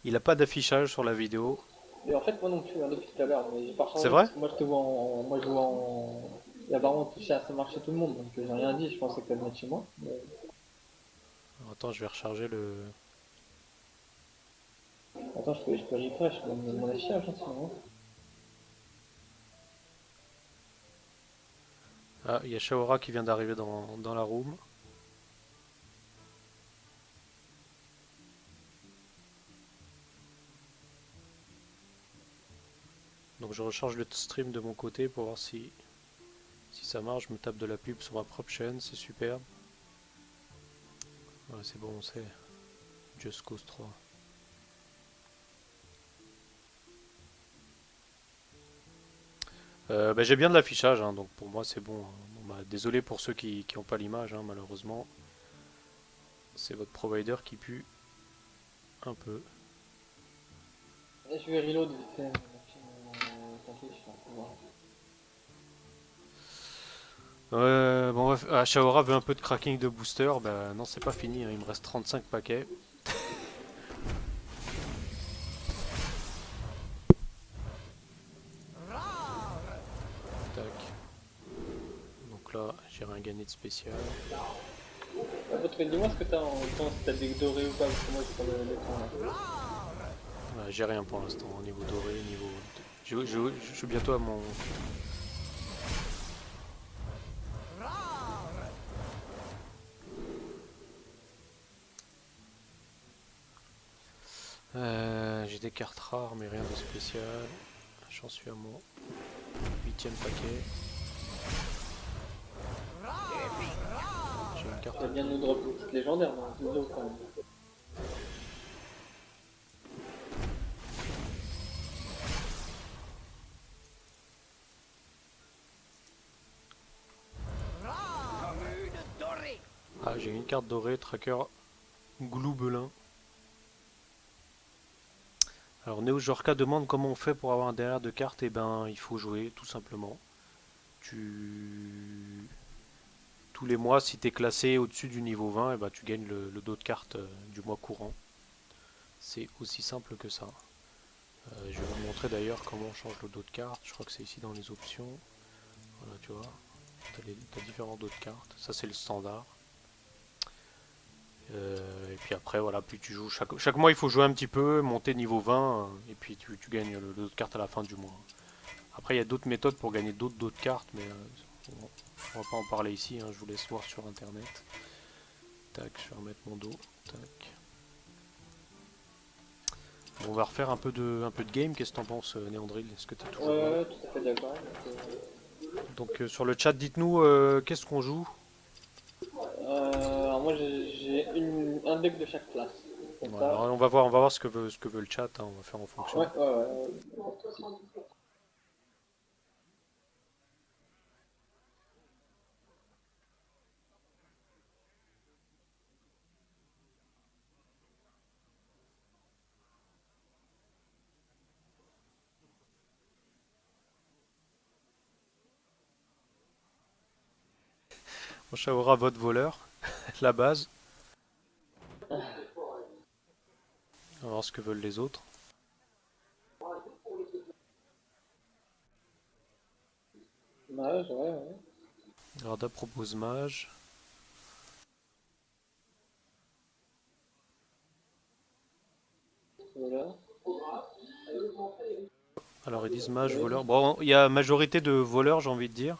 il a pas d'affichage sur la vidéo. Et en fait, moi non plus, hein, depuis tout à l'heure, mais j'ai pas C'est changé vrai? parce que moi je te vois moi je vois en. Il a vraiment touché à ça marche tout le monde, donc j'ai rien dit, je pensais que t'allais le mettre chez moi. Alors, attends, je vais recharger le. Attends, je peux refresh mon affichage, hein, sinon. Ah, il y a Shaora qui vient d'arriver dans la room. Donc je recharge le stream de mon côté pour voir si ça marche. Je me tape de la pub sur ma propre chaîne, c'est super. Ouais, c'est bon, c'est Just Cause 3. Bah, j'ai bien de l'affichage, hein, donc pour moi c'est bon. Bon, bah, désolé pour ceux qui n'ont pas l'image, hein, malheureusement. C'est votre provider qui pue un peu. Et je vais reload vite fait. T'inquiète, je suis en train de voir. Bon, Shaora veut un peu de cracking de booster. Bah non, c'est pas fini, hein, il me reste 35 paquets. Tac. Donc là, j'ai rien gagné de spécial. Dis-moi ce que t'as en temps, si t'as des dorés ou pas, parce que moi j'ai pas le temps là. J'ai rien pour l'instant, au niveau doré, niveau... Je suis bientôt à mon... j'ai des cartes rares, mais rien de spécial. J'en suis à mon 8ème paquet. J'ai une carte... Ça vient de nous drop une petite légendaire dans le dos quand même. Ah, j'ai une carte dorée, tracker Gloubelin. Alors Neo Jorka demande comment on fait pour avoir un derrière de cartes. Et ben il faut jouer tout simplement. Tous les mois, si tu es classé au-dessus du niveau 20, et ben, tu gagnes le dos de carte du mois courant. C'est aussi simple que ça. Je vais vous montrer d'ailleurs comment on change le dos de carte. Je crois que c'est ici dans les options. Voilà, tu vois. Tu as différents dos de cartes. Ça c'est le standard. Et puis après, voilà, plus tu joues. Chaque mois, il faut jouer un petit peu, monter niveau 20, et puis tu gagnes le dos de carte à la fin du mois. Après, il y a d'autres méthodes pour gagner d'autres dos de cartes, mais on va pas en parler ici, hein, je vous laisse voir sur internet. Tac, je vais remettre mon dos. Tac. Bon, on va refaire un peu de game. Qu'est-ce que t'en penses, Néandril? Est-ce que t'es toujours là? Ouais, tout à fait d'accord. Donc sur le chat, dites-nous qu'est-ce qu'on joue. Alors moi j'ai un deck de chaque classe. Comme Ouais, ça. alors, on va voir ce que veut le chat, hein, on va faire en fonction. Ouais, pas de soucis. Bon, Shaora vote voleur, la base. On va voir ce que veulent les autres. Mage, ouais. Arda propose mage. Voilà. Alors ils disent mage, voleur. Bon, il y a majorité de voleurs, j'ai envie de dire.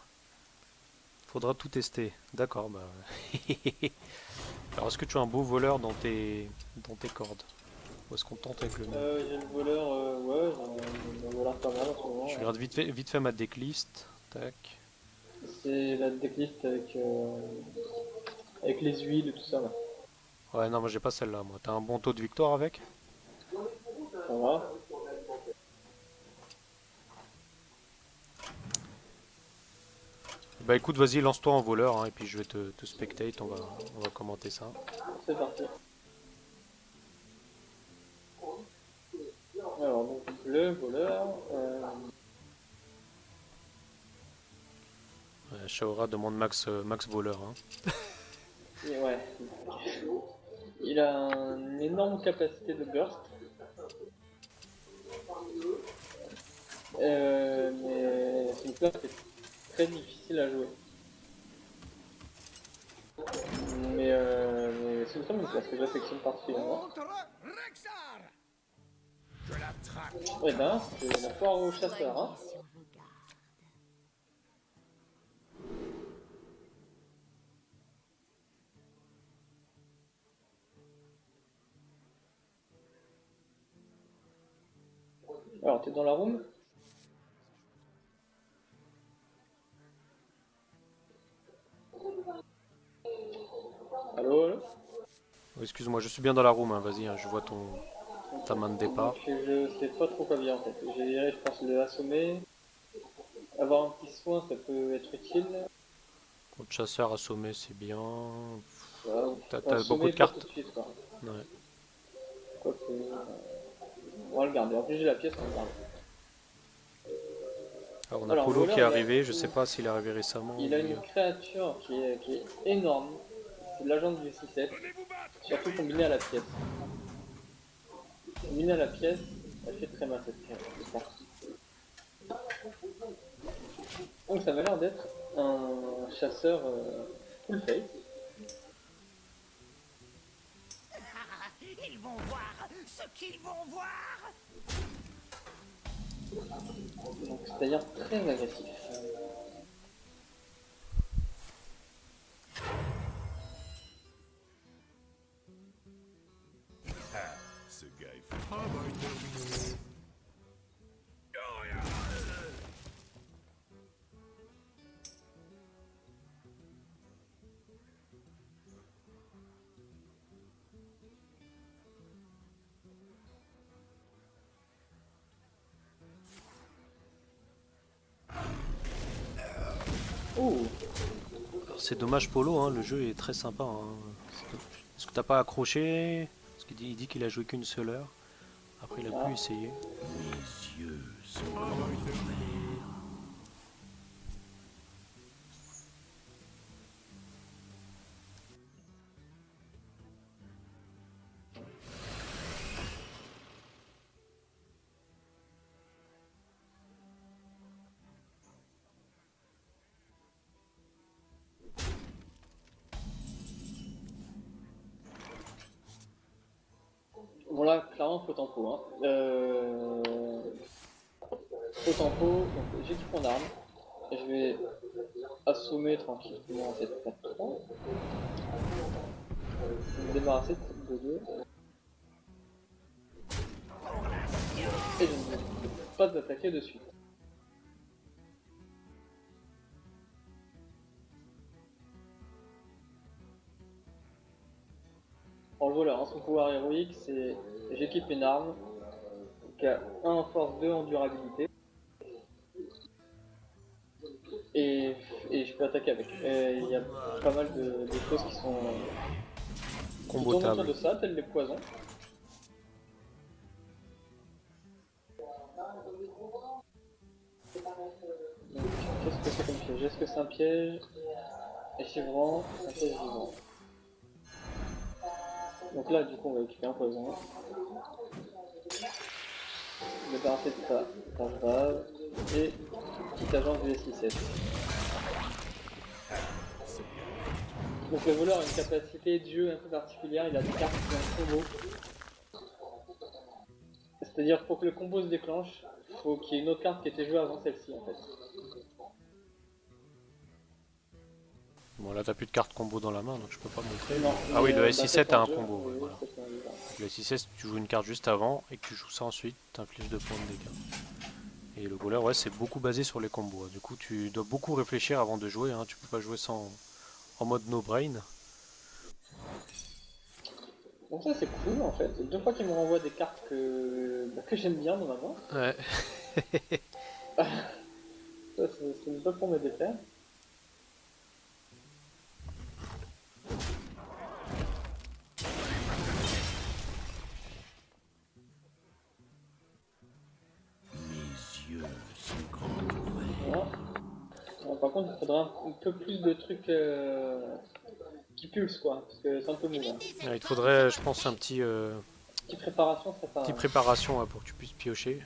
Faudra tout tester. D'accord, bah. Alors est-ce que tu as un beau voleur dans tes cordes? Ou est-ce qu'on tente avec le mien? J'ai le voleur, ouais, j'ai un voleur pas mal en ce moment. Je regarde vite fait ma decklist. Tac. C'est la decklist avec les huiles et tout ça là. Ouais, non, moi j'ai pas celle-là, moi. T'as un bon taux de victoire avec? Ça va. Bah écoute, vas-y, lance-toi en voleur, hein, et puis je vais te spectate, on va commenter ça. C'est parti. Alors donc le voleur. Shaora demande max voleur. Hein. Et ouais. Il a une énorme capacité de burst. Mais c'est une classe qui est très difficile à jouer. Mais c'est une classe que j'affectionne particulièrement. Ouais ben, c'est la foire au chasseur, hein. Alors, t'es dans la room? Allô, allô? Oh, excuse-moi, je suis bien dans la room, hein, vas-y, hein, je vois ta main de départ. Donc, je sais pas trop quoi dire en fait. J'ai viré, je pense, le assommer. Avoir un petit soin, ça peut être utile. Contre chasseur assommé, c'est bien. Voilà. T'as beaucoup Assommer, de pas tout cartes? de suite quoi. Ouais. Quoique, on va le garder. En plus, j'ai la pièce, on va le garder. Alors, on a Alors, Polo qui voleur, est arrivé, je sais pas s'il est arrivé récemment. il a une créature qui est énorme. C'est l'agent du 6-7. Surtout combiné à la pièce. Combinée à la pièce, elle fait très mal cette créature. Donc ça m'a l'air d'être un chasseur full face. Ils vont voir ce qu'ils vont voir. Donc c'est-à-dire très agressif. Ce gars est fou. Travail terminé. Ouh, Alors, c'est dommage Polo, hein, le jeu est très sympa. Hein. Est-ce que t'as pas accroché? Parce il dit qu'il a joué qu'une seule heure. Après, il a pu essayer. Mes yeux sont Travail terminé. bon là, clairement, faux tempo. Hein. Faux tempo, donc j'équipe mon arme. Et je vais assommer tranquillement cette 4-3. Je vais me débarrasser de cette 2-2. Et je ne vais pas attaquer de suite. En voleur, hein, son pouvoir héroïque, c'est j'équipe une arme qui a 1 en force, 2 en durabilité. Et, et je peux attaquer avec. Et il y a pas mal de choses qui sont qui tombent autour Combotable. de ça, tels les poisons. Donc, qu'est-ce que c'est comme piège? Est-ce que c'est un piège givrant? Un piège givrant. Donc là, du coup, on va équiper un poison. Débarrasser de ça, pas grave. Et petite agence du S67. Donc le voleur a une capacité de jeu un peu particulière, il a des cartes qui ont un combo. C'est-à-dire pour que le combo se déclenche, il faut qu'il y ait une autre carte qui était jouée avant celle-ci en fait. Bon, là, t'as plus de cartes combo dans la main, donc je peux pas montrer. Non, Ah oui, mais, le bah, S67 c'est a un jeu, combo. oui, Voilà. c'est un jeu. Le S6S, tu joues une carte juste avant et que tu joues ça ensuite, t'infliges 2 points de dégâts. Et le voleur, ouais, c'est beaucoup basé sur les combos. Du coup, tu dois beaucoup réfléchir avant de jouer. Hein. Tu peux pas jouer sans en mode no brain. Donc ça c'est cool en fait. 2 fois qu'il me renvoie des cartes que j'aime bien normalement. Ouais. Ça c'est une pas pour me défaire. Mes yeux sont grands ouverts. Voilà. Bon, par contre il faudra un peu plus de trucs qui pulsent quoi, parce que c'est un peu mou là. Mettez cette Ouais, il te pomme faudrait, sur je votre pense, un tête. petit Petite préparation serait pas petite mal. préparation pour que tu puisses piocher.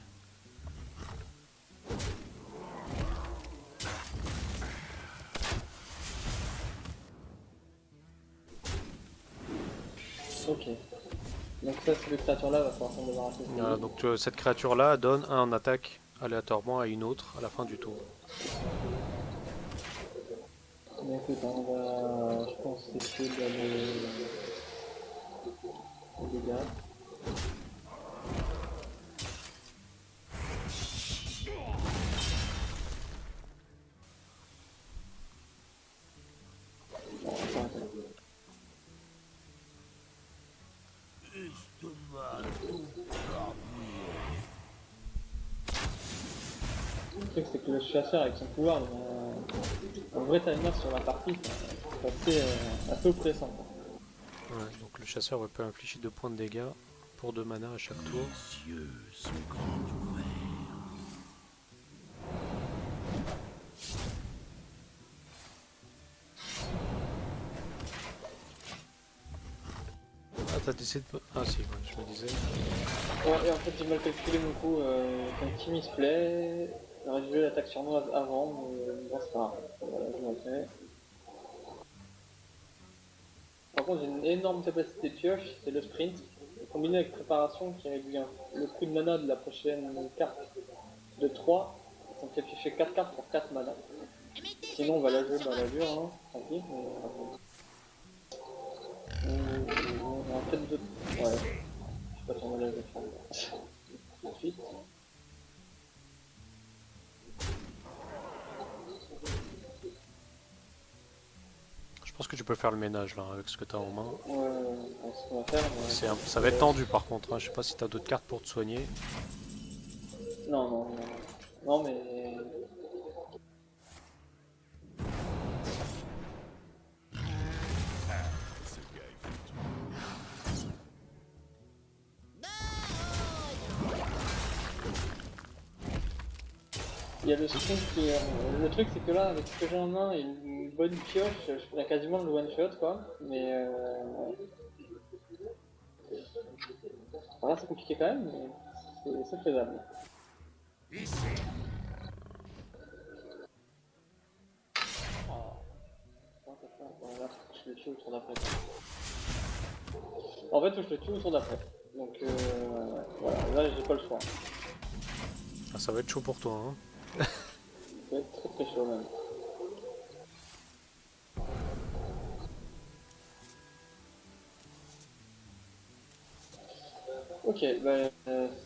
Ok. Donc ça c'est cette créature là, va falloir s'en débarrasser. Voilà, donc cette créature-là donne un en attaque aléatoirement à une autre à la fin du tour. Bon, écoute, on va, je pense, essayer d'aller aux dégâts. truc c'est que le chasseur avec son pouvoir, il a un vrai timer sur la partie, c'est assez oppressant. Quoi. Ouais, donc le chasseur peut infliger 2 points de dégâts pour 2 mana à chaque tour. Les yeux sont grands ouverts. Ah, t'as décidé de... Ah si, ouais, je me disais. Ouais, et en fait j'ai mal calculé mon coup, comme team il se plaît, j'aurais dû jouer l'attaque surnoise avant, mais bon c'est pas grave, voilà, je m'en fais. Par contre j'ai une énorme capacité de pioche, c'est le sprint, combiné avec préparation qui réduit le coût de mana de la prochaine carte de 3, donc j'ai pioché 4 cartes pour 4 mana. Sinon on va la jouer, bah la dure, hein, tant pis, mais... on va peut-être deux... Ouais, je sais pas si on va la jouer tout de suite. Je pense que tu peux faire le ménage là avec ce que t'as en main. Ce qu'on va faire... Ça va être tendu par contre, hein. Je sais pas si t'as d'autres cartes pour te soigner. Non, non, non. Non, mais... Ce gars est foutu. Il y a le sprint qui... le truc c'est que là, avec ce que j'ai en main et une bonne pioche, je pourrais quasiment le one-shot quoi. Mais... Alors là c'est compliqué quand même, mais c'est faisable. Oh. Voilà, je le tue au tour d'après. En fait, je le tue au tour d'après. Donc voilà, là j'ai pas le choix. Ah, ça va être chaud pour toi, hein. Ça va être très très chaud même. Ok, bah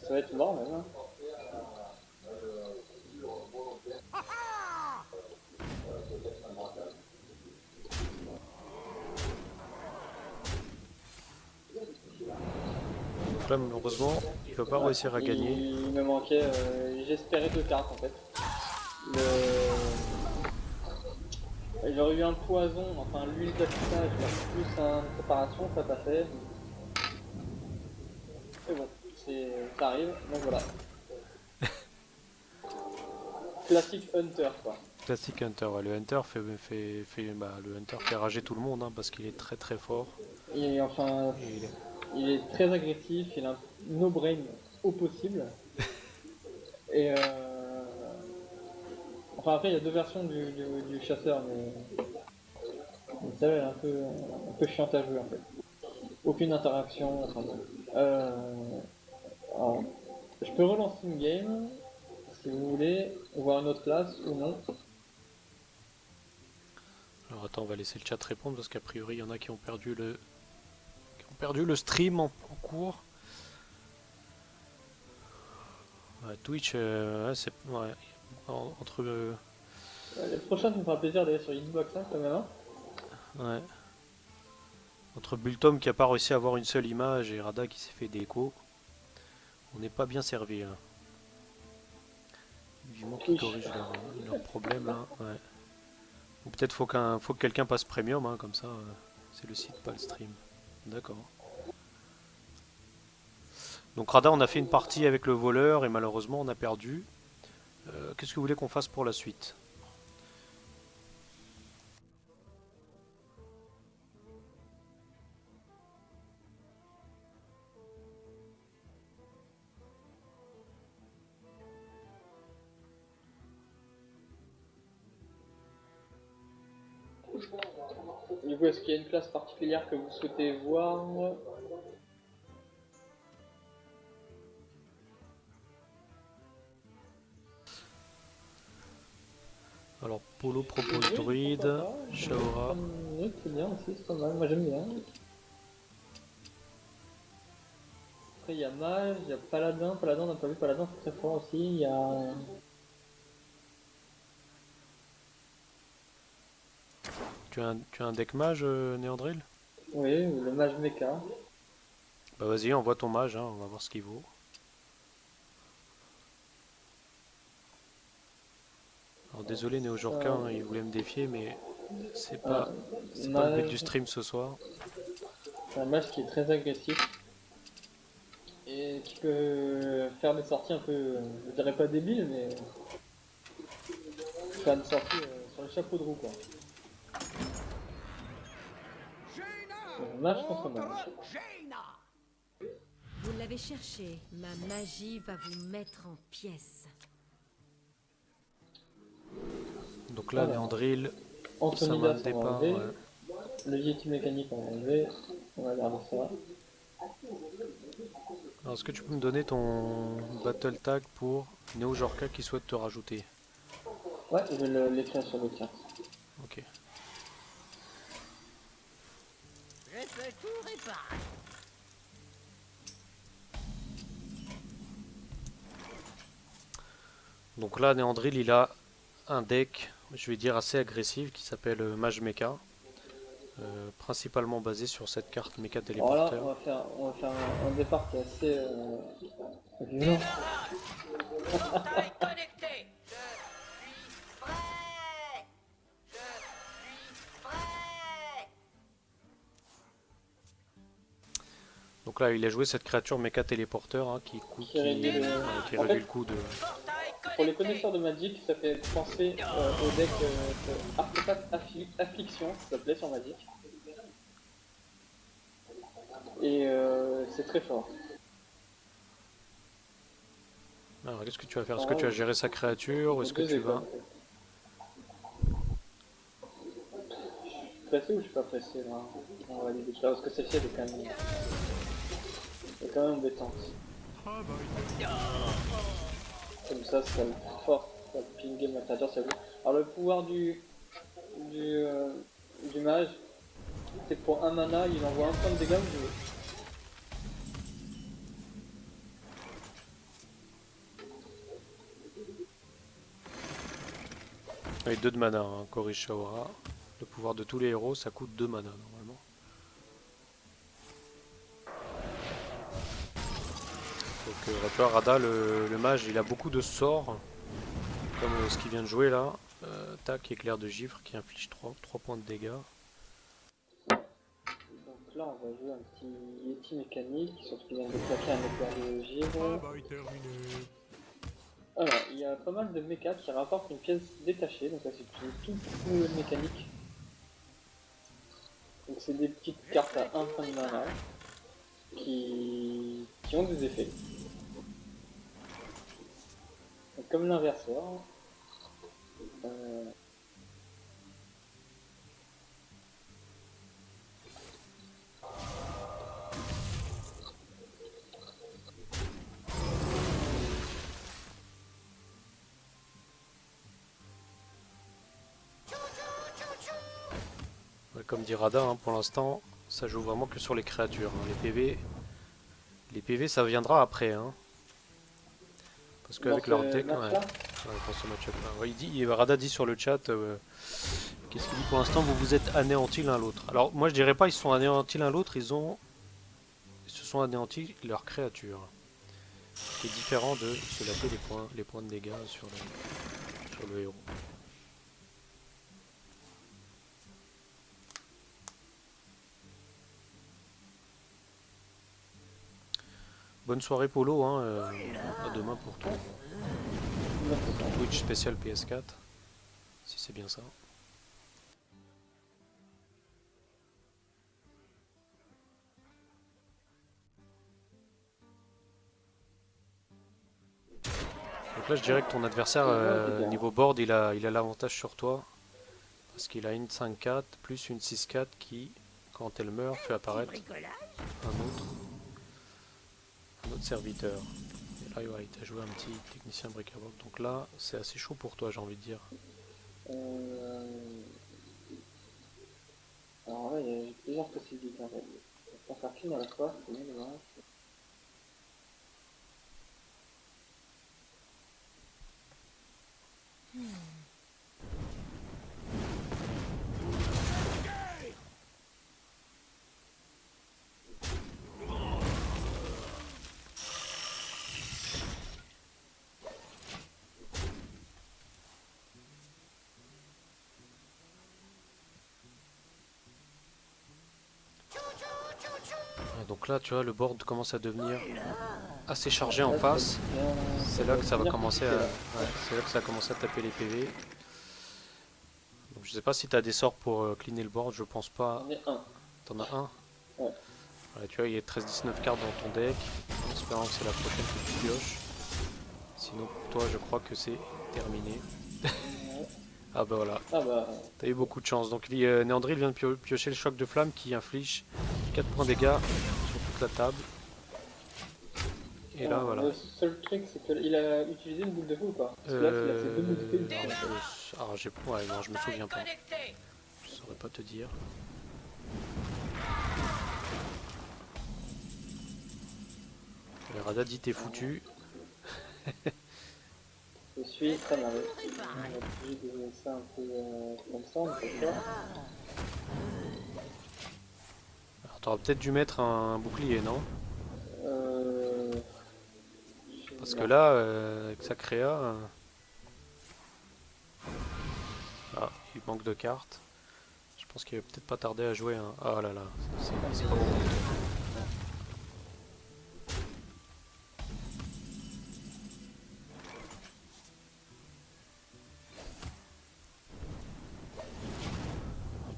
ça va être mort même. Hein. Donc là, malheureusement, il va pas réussir à gagner. Il me manquait, j'espérais 2 cartes en fait. J'aurais eu un poison, enfin l'huile d'affichage plus une préparation, ça passait. Mais bon, ça arrive, donc voilà. Classique Hunter quoi. Classic Hunter, ouais. Le Hunter le Hunter fait rager tout le monde hein, parce qu'il est très très fort. Et enfin, Et il est- il est très agressif, il a un no-brain au possible. Et enfin après il y a 2 versions du chasseur, mais celle-là elle est un peu chiante à jouer en fait. Aucune interaction, enfin bon. Alors, je peux relancer une game si vous voulez, voir une autre classe ou non. Alors attends, on va laisser le chat répondre parce qu'a priori il y en a qui ont perdu le stream en cours. Ouais, Twitch, ouais, c'est ouais, entre Le prochain, ça me fera plaisir d'aller sur Xbox hein, quand même. Hein. ouais, entre Bultom qui a pas réussi à avoir une seule image et Rada qui s'est fait des échos, on n'est pas bien servi. Hein. Vivement qu'ils corrigent leur problème là. Ouais. Ou peut-être faut que quelqu'un passe premium, hein, comme ça, c'est le site, pas le stream. D'accord. Donc Rada, on a fait une partie avec le voleur et malheureusement on a perdu. Qu'est-ce que vous voulez qu'on fasse pour la suite? Du coup, est-ce qu'il y a une classe particulière que vous souhaitez voir? Alors Polo propose druide, Shaora. Oui, c'est bien aussi, c'est pas mal, moi j'aime bien. Après il y a mage, il y a paladin, on n'a pas vu paladin, c'est très fort aussi, il y a... Tu as un deck mage, Néandril? Oui, ou le mage mecha. Bah vas-y, envoie ton mage, hein, on va voir ce qu'il vaut. Alors désolé Neo Jorka, hein, il voulait me défier, mais c'est Un pas, c'est pas le but mage, du stream ce soir. c'est un mage qui est très agressif et qui peut faire des sorties un peu, je dirais pas débiles, mais faire des sorties sur le chapeau de roue quoi. Mage contre mage. Vous l'avez cherché. Ma magie va vous mettre en pièces. Donc là, Alors, Néandril, Entre ça m'a Midas, on va départ. enlever. Ouais. Le Yeti mécanique, on va enlever. On va garder ça. Alors, est-ce que tu peux me donner ton battle tag pour Neo Jorka qui souhaite te rajouter? Ouais, je vais l'écrire sur le chat. Ok. Je peux tout réparer. Donc là, Néandril, il a un deck, je vais dire assez agressif, qui s'appelle Mage Mecha. Principalement basé sur cette carte Mecha Alors là, Téléporteur. on va faire un départ qui est assez violent. Portail connecté. Je suis prêt. Je suis prêt. Donc là, il a joué cette créature Mecha Téléporteur hein, Qui réduit le- qui En réduit fait, le coût de... Portail Pour les connecté. connaisseurs de Magic, ça fait penser au deck Artefact Affliction, ça s'appelait sur Magic. Et c'est très fort. Alors, qu'est-ce que tu vas faire? Est-ce que tu vas gérer sa créature ou est-ce que Deux tu écoles, vas... en fait. Je suis pressé ou je suis pas pressé là? On va aller vite là parce que celle-ci elle est quand même embêtante. Comme ça le force, ça pinguer ma créature, ça joue. Alors le pouvoir du mage, c'est pour un mana, il envoie un point de dégâts au jeu. Avec 2 de mana, hein, corrige Shaora. Le pouvoir de tous les héros, ça coûte 2 mana normalement. Donc tu vois, Rada, le mage, il a beaucoup de sorts, comme ce qu'il vient de jouer là. Tac, éclair de givre qui inflige 3 points de dégâts. Donc là on va jouer un petit Yeti mécanique, sauf qu'il vient de plaquer un éclair de givre. Travail terminé. Alors, il y a pas mal de méca qui rapportent une pièce détachée, donc là c'est une toute nouvelle mécanique. Donc c'est des petites cartes à 1 point de mana qui ont des effets. Donc, comme l'inverseur. Ouais, comme dit Rada, hein, pour l'instant, ça joue vraiment que sur les créatures. Hein. Les PV, ça viendra après. Hein. Parce qu'avec leur deck... Ouais. Dans ce match-up là. Ouais, Rada dit sur le chat, qu'est-ce qu'il dit pour l'instant, vous vous êtes anéantis l'un l'autre. Alors moi je dirais pas ils se sont anéantis l'un l'autre, ils se sont anéantis leur créature. C'est différent de se latter les points de dégâts sur le héros. Bonne soirée Polo, hein, à demain pour ton Twitch spécial PS4, si c'est bien ça. Donc là je dirais que ton adversaire niveau board il a l'avantage sur toi, parce qu'il a une 5-4 plus une 6-4 qui, quand elle meurt, fait apparaître un autre serviteur. Et là ouais, il t'a joué un petit technicien bric-à-brac, donc là c'est assez chaud pour toi j'ai envie de dire. Alors là, il y a plusieurs possibilités en fait. On peut faire qu'une à la fois, c'est bien dommage. Donc là, tu vois, le board commence à devenir assez chargé en Là, face. bien- C'est là que ça va bien commencer à, compliqué, ouais, c'est là que ça va commencer à taper les PV. Donc, je sais pas si tu as des sorts pour cleaner le board, je pense pas. là. J'en ai un. T'en as un? Ouais. Voilà, tu vois, il y a 13-19 cartes dans ton deck, en espérant que c'est la prochaine que tu pioches. Sinon, pour toi, je crois que c'est terminé. Ouais. Ah bah voilà, Ah bah, t'as eu beaucoup de chance. Donc Néandril vient de piocher le choc de flamme qui inflige 4 points de dégâts sur toute la table. Et là, voilà. Le seul truc, c'est qu'il a utilisé une boule de feu ou pas? Parce que là, il a fait deux boules de feu. il me semble. Alors, ouais, non, je me souviens pas. Connecté. Je saurais pas te dire. Le Radadi t'es foutu. Je suis très mal. On va obligé de jouer ça un peu comme ça, on peut faire. Alors, t'aurais peut-être dû mettre un bouclier, non? Euh... Parce que là, avec sa créa... Ah, il manque de cartes. Je pense qu'il va peut-être pas tarder à jouer un... Ah là là, c'est pas bon.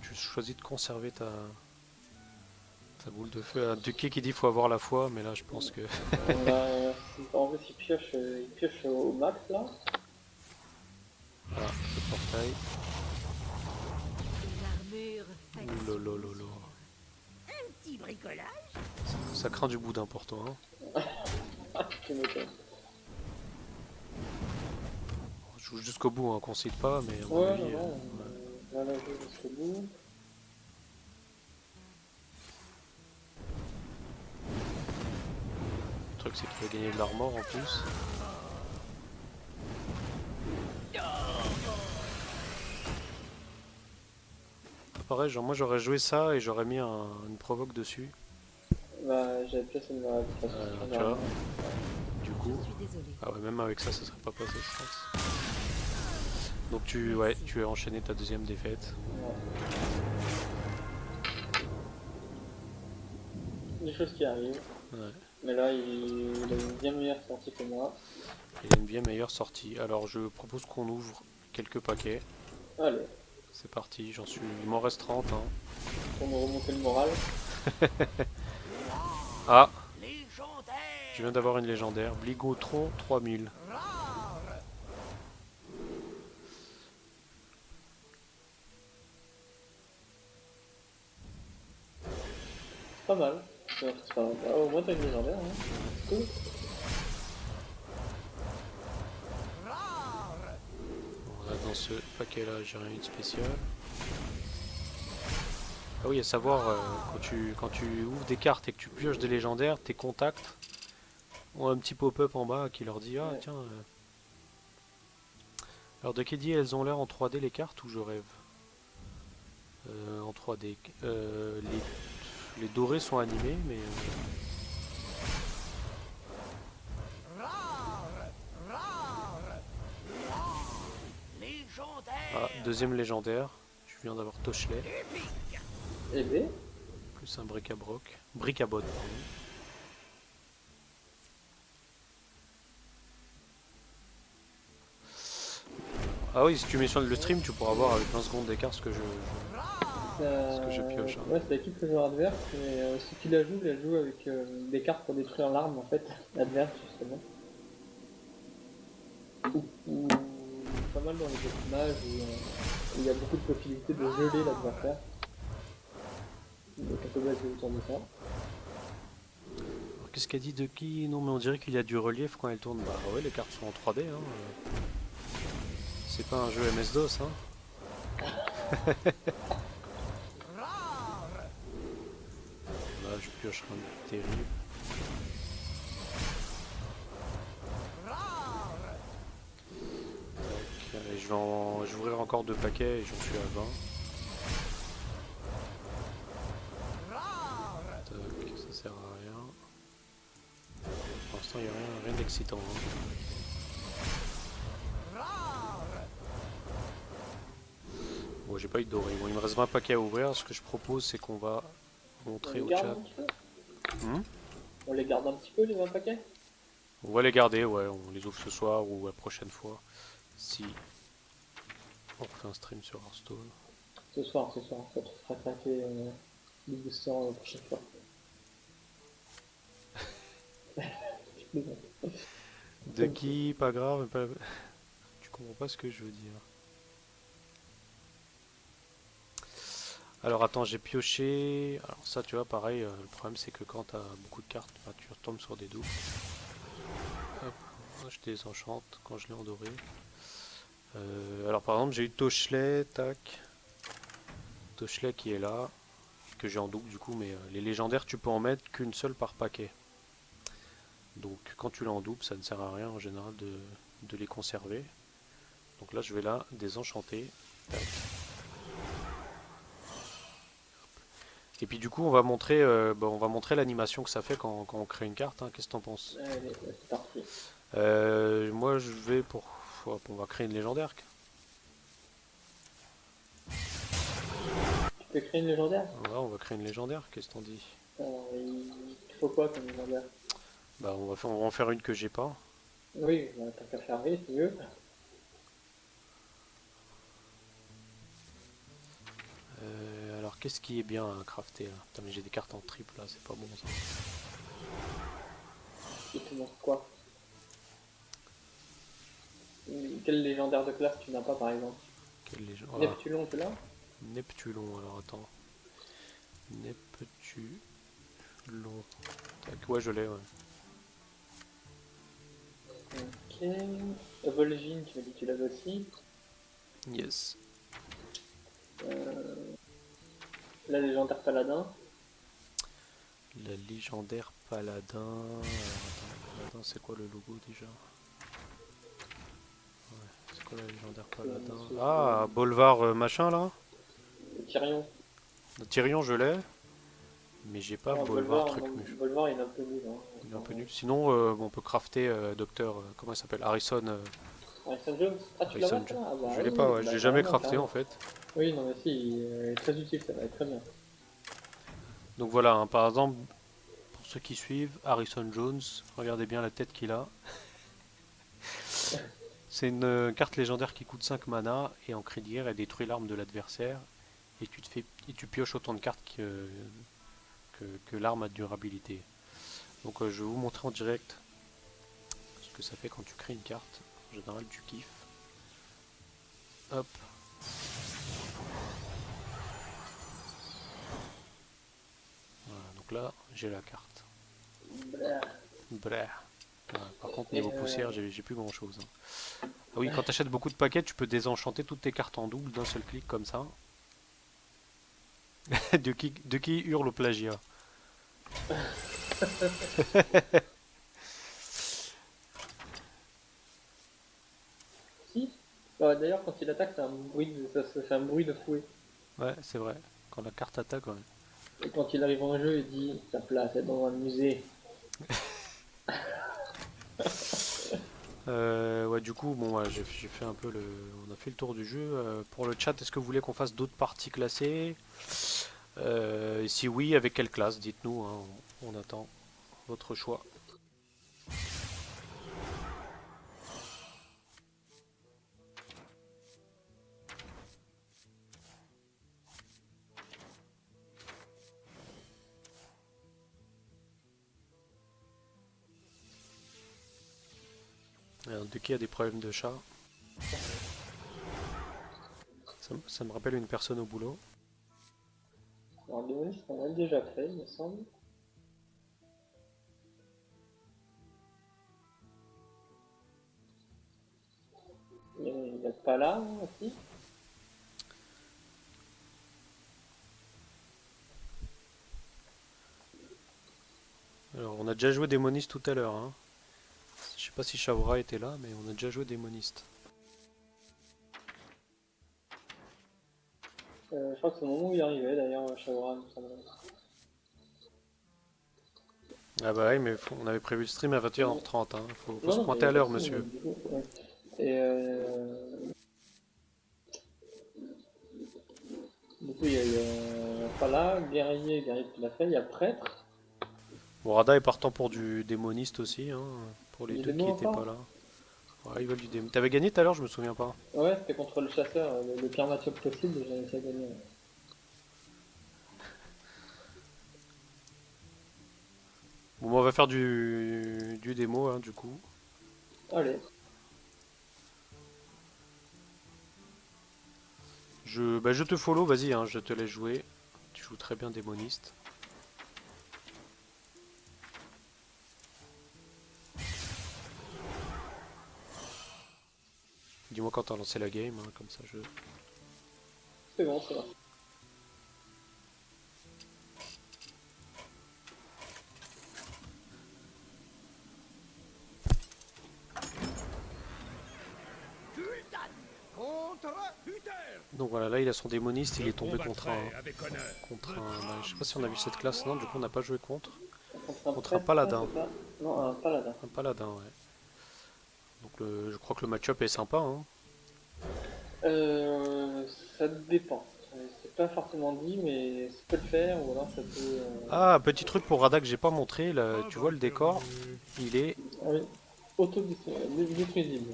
Tu choisis de conserver ta boule de feu. Duquet qui dit faut avoir la foi, mais là je pense que... En vrai, il pioche au max là. Voilà, le portail. L'armure faite sur Lolololo. Petit bricolage. Ça craint du boudin pour toi, hein. Tu m'étonnes. Je joue jusqu'au bout, hein, qu'on cite pas, mais à mon Ouais, avis, non, ouais. on va la jouer jusqu'au bout. Le truc c'est qu'il va gagner de l'armor en plus. Pareil, genre moi j'aurais joué ça et j'aurais mis une provoque dessus. Bah, j'avais placé une malade de toute façon. Tu vois. Du Je coup, suis désolée. ah ouais, même avec ça serait pas passé je pense. Donc tu as enchaîné ta deuxième défaite. Des choses qui arrivent. Ouais. Mais là, il a une bien meilleure sortie que moi. Il a une bien meilleure sortie. Alors je propose qu'on ouvre quelques paquets. Allez, C'est parti, il m'en reste 30. Hein. pour nous remonter le moral. Ah, Légendaire. je viens d'avoir une légendaire. Bligotron 3000. Pas mal. C'est pas mal. Ah, au moins, t'as une légendaire. Hein. Cool. Bon, là, dans ce paquet là, j'ai rien eu de spécial. Ah oui, à savoir, quand tu ouvres des cartes et que tu pioches des légendaires, tes contacts ont un petit pop-up en bas qui leur dit ah Ouais. tiens. Alors de qui dit elles ont l'air en 3D les cartes ou je rêve? En 3D. Les dorés sont animés, mais Légendaire. deuxième légendaire. Je viens d'avoir Tochelet, Et B. plus un bric-à-broc. Bric-à-bot, pardon. Ah oui, si tu mets sur le stream, tu pourras voir avec 20 secondes d'écart ce que je pioche. Hein. Ouais, c'est l'équipe que joue adverse, mais ceux qui la jouent avec des cartes pour détruire l'arme en fait, adverse justement. Ou pas mal dans les personnages où il y a beaucoup de possibilités de geler l'adversaire. Donc on peut basé autour de ça. Alors, qu'est-ce qu'a dit de qui? Non mais on dirait qu'il y a du relief quand elle tourne. Bah ouais, les cartes sont en 3D. Hein. C'est pas un jeu MS-DOS. Hein. Là je pioche un truc terrible. Tac, allez, je vais ouvrir encore 2 paquets et j'en suis à 20. Tac, ça sert à rien. Pour l'instant il n'y a rien d'excitant. Hein. Bon, j'ai pas eu de doré. Bon, il me reste 20 paquets à ouvrir. Ce que je propose, c'est qu'on va montrer au chat. Hmm. On les garde un petit peu, les 20 paquets? On va les garder, ouais, on les ouvre ce soir ou la prochaine fois. Si on refait un stream sur Hearthstone. Ce soir, ça te fera craquer les boosters la prochaine fois. Je plaisante. De qui, pas grave, pas... Tu comprends pas ce que je veux dire. Alors attends, j'ai pioché. Alors ça, tu vois, pareil, le problème c'est que quand t'as beaucoup de cartes, bah, tu retombes sur des doubles. Hop, je désenchante quand je l'ai en doré. Alors par exemple, j'ai eu Tochelet, tac. Tochelet qui est là, que j'ai en double du coup, mais les légendaires, tu peux en mettre qu'une seule par paquet. Donc quand tu l'as en double, ça ne sert à rien en général de les conserver. Donc là, je vais là désenchanter. Tac. Et puis du coup, on va montrer l'animation que ça fait quand on crée une carte. Hein. Qu'est-ce que t'en penses? Allez, c'est parti. Moi, je vais pour... Hop, on va créer une légendaire. Tu peux créer une légendaire? Ouais, on va créer une légendaire. Qu'est-ce que t'en dis? Il faut quoi comme légendaire? Bah, on va en faire une que j'ai pas. Oui, bah, tant qu'à faire vite, c'est mieux. Alors, qu'est-ce qui est bien à crafter là? Putain, mais j'ai des cartes en triple là, c'est pas bon ça. Il te manque quoi? Quel légendaire de classe tu n'as pas par exemple? Quelle légende? Ah, Neptulon, tu l'as? Neptulon, alors attends. Neptulon. Tac, ouais, je l'ai, ouais. Ok. Vol'jin, tu m'as dit que tu l'avais aussi. Yes. La légendaire paladin. La légendaire paladin. Alors, attends, paladin, c'est quoi le logo déjà? Ouais, c'est quoi la légendaire paladin? Ah, Bolvar machin là? Tyrion. Tyrion, je l'ai. Mais j'ai pas Ah, Bolvar Bolvar, truc non, mu. Bolvar il est un peu nul. Hein. Il est un peu nul. Sinon, on peut crafter docteur. Comment il s'appelle? Harrison. Harrison Jones. Ah, tu l'as Harrison pas ça? Ah, bah, Je l'ai oui, pas, ouais. Je bah, l'ai jamais carrément, crafté en carrément. fait. Oui, non, mais si, il est très utile, ça va être très bien. Donc voilà, hein, par exemple, pour ceux qui suivent, Harrison Jones, regardez bien la tête qu'il a. C'est une carte légendaire qui coûte 5 mana et en cri de guerre elle détruit l'arme de l'adversaire et tu pioches autant de cartes que l'arme a de durabilité. Donc je vais vous montrer en direct ce que ça fait quand tu crées une carte. En général tu kiffes. Hop. Voilà, donc là j'ai la carte. Brrr. Ouais, par contre niveau poussière j'ai plus grand chose. Hein. Ah oui, quand tu achètes beaucoup de paquets, tu peux désenchanter toutes tes cartes en double d'un seul clic comme ça. de qui hurle au plagiat. Si. Bah, d'ailleurs, quand il attaque, ça fait un bruit de fouet. Ouais, c'est vrai. Quand la carte attaque, ouais. Et quand il arrive en jeu, il dit sa place est dans un musée. Ouais, du coup, bon, ouais, j'ai fait un peu le. On a fait le tour du jeu. Pour le chat, est-ce que vous voulez qu'on fasse d'autres parties classées? Et si oui, avec quelle classe? Dites-nous, hein, on attend votre choix. De qui a des problèmes de chat? Ça me rappelle une personne au boulot. Alors, démoniste, on a déjà fait, il me semble. Il n'est pas là, hein, aussi. Alors, on a déjà joué démoniste tout à l'heure. Hein. Je sais pas si Shavra était là, mais on a déjà joué démoniste. Je crois que c'est le moment où il arrivait, d'ailleurs, Shadowrun, il me semble. Ah bah oui, mais on avait prévu le stream à 21h30. Hein. Faut Non, se non, pointer mais à l'heure, si, monsieur. du coup, ouais. Et du coup, il y a Fala, guerrier qui l'a fait, il y a prêtre. Bon, Rada est partant pour du démoniste aussi, hein, pour les Du deux qui démon étaient encore? pas là. Ouais, ils veulent du démon. T'avais gagné tout à l'heure, je me souviens pas. Ouais, c'était contre le chasseur, le pire match-up possible, j'ai réussi à gagner. Ouais. Bon, on va faire du démo, hein, du coup. Allez, Je te follow, vas-y, hein, je te laisse jouer. Tu joues très bien démoniste. Dis-moi quand t'as lancé la game, hein, comme ça je... c'est bon, c'est bon. Kul'dan contre Uther. Donc voilà, là il a son démoniste, il Je est tombé contre combattrai avec honneur. bah, je sais pas si on a vu cette classe, non, du coup on n'a pas joué contre. Contre un Contre un prêtre, paladin. c'est ça? Non, un paladin. Un paladin, ouais. Donc je crois que le match-up est sympa, hein. Ça dépend. C'est pas forcément dit, mais ça peut le faire, ou alors ça peut... Ah, petit truc pour Rada que j'ai pas montré, là, Ah tu bah vois le décor, terminé. il est, Ah oui, auto-détruisible.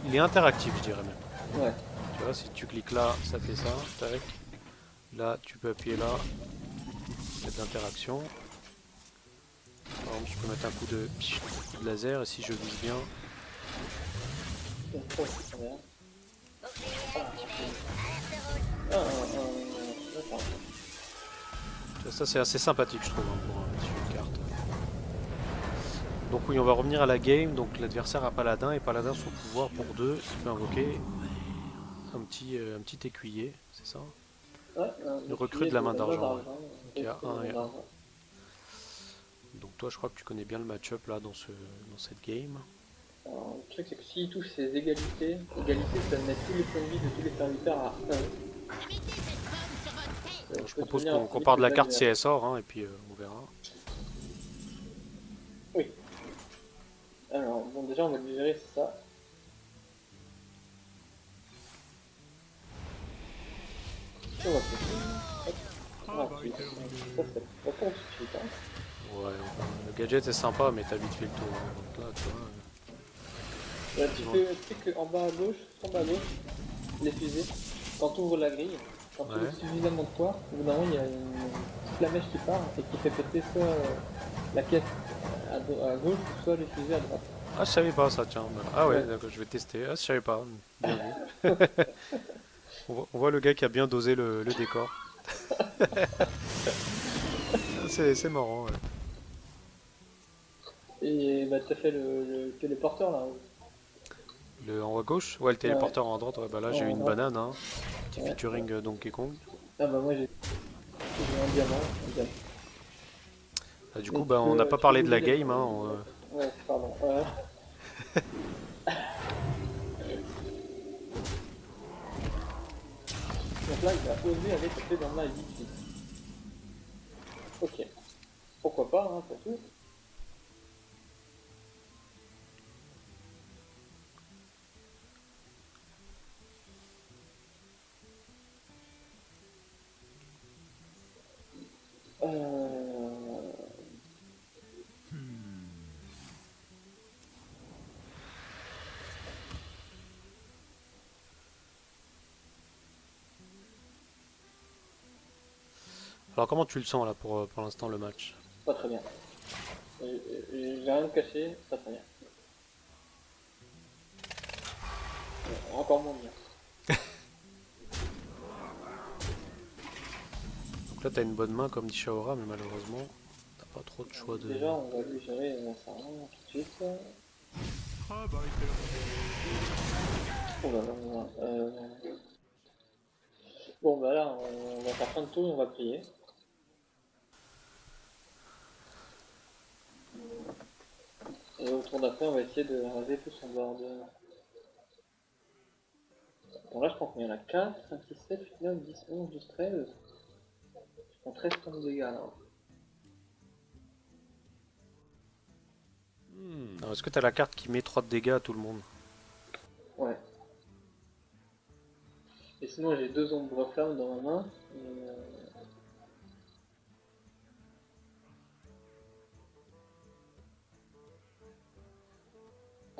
il est interactif, je dirais même. Ouais. Tu vois, si tu cliques là, ça fait ça, tac. Là, tu peux appuyer là, il y a de l'interaction. Par exemple, je peux mettre un coup de laser, et si je vise bien, C'est trop, c'est bien. D'accord. tu vois, ça c'est assez sympathique, je trouve, hein, pour mettre sur une carte. Donc oui, on va revenir à la game, donc l'adversaire a paladin, et paladin, son pouvoir pour 2, il peut invoquer un petit écuyer, c'est ça? Ouais, Le recrue de la main d'argent, ouais. Donc Donc il y a 1 et 1. Donc toi, je crois que tu connais bien le match-up là dans cette game. Alors, le truc, c'est que s'il touche ses égalités, ça met tous les points de vie de tous les serviteurs à 1. Alors, je propose qu'on parte de la carte si elle sort, hein, et puis on verra. Oui. Alors, bon, déjà, on va lui gérer ça. On va faire Ah bah ça, terminé. c'est pas pour tout de suite. Hein. Ouais, enfin, le gadget est sympa, mais t'as vite fait le tour, hein. Donc là, tu vois. Là, tu sais qu'en bas à gauche, tout en bas à gauche, les fusées, quand tu ouvres la grille, quand tu Ouais. ouvres suffisamment de poids, au bout d'un moment, il y a une flamèche qui part et qui fait péter soit la caisse à gauche, soit les fusées à droite. Ah, je savais pas ça, tiens. Ah ouais, Ouais. d'accord, je vais tester. Ah, je savais pas. Bien vu. On voit le gars qui a bien dosé le décor. C'est marrant, ouais. Et bah, t'as fait le téléporteur là. En haut à gauche? Ouais, le téléporteur en droite. Ouais, bah là, j'ai eu En une droite. banane, hein. Petit Ouais. featuring Donkey Kong. Ah bah, moi j'ai un diamant. Un diamant. Ah, du Et coup, bah, on n'a pas tu peux parlé de la bouger game, hein. Ouais, pardon. Donc là, il va oser aller taper dans ma vie. Ok. Pourquoi pas, hein, pour tout. Euh... Alors, comment tu le sens là pour l'instant le match? Pas très bien. J'ai rien de caché, pas très bien. Encore moins bien. Donc là, t'as une bonne main comme dit Shaora, mais malheureusement, t'as pas trop de choix de. Déjà, on va lui gérer ça tout de suite. Ah bah terminé. Oh là là, bon bah là, on va faire fin de tour et on va prier. Et au tour d'après, on va essayer de raser tout son board. Bon là, je prends combien là? 4, 5, 6, 7, 8, 9, 10, 11, 12, 13. Je prends 13 points de dégâts là. Alors, est-ce que t'as la carte qui met 3 de dégâts à tout le monde? Ouais. Et sinon, j'ai 2 ombres flammes dans ma main. Et,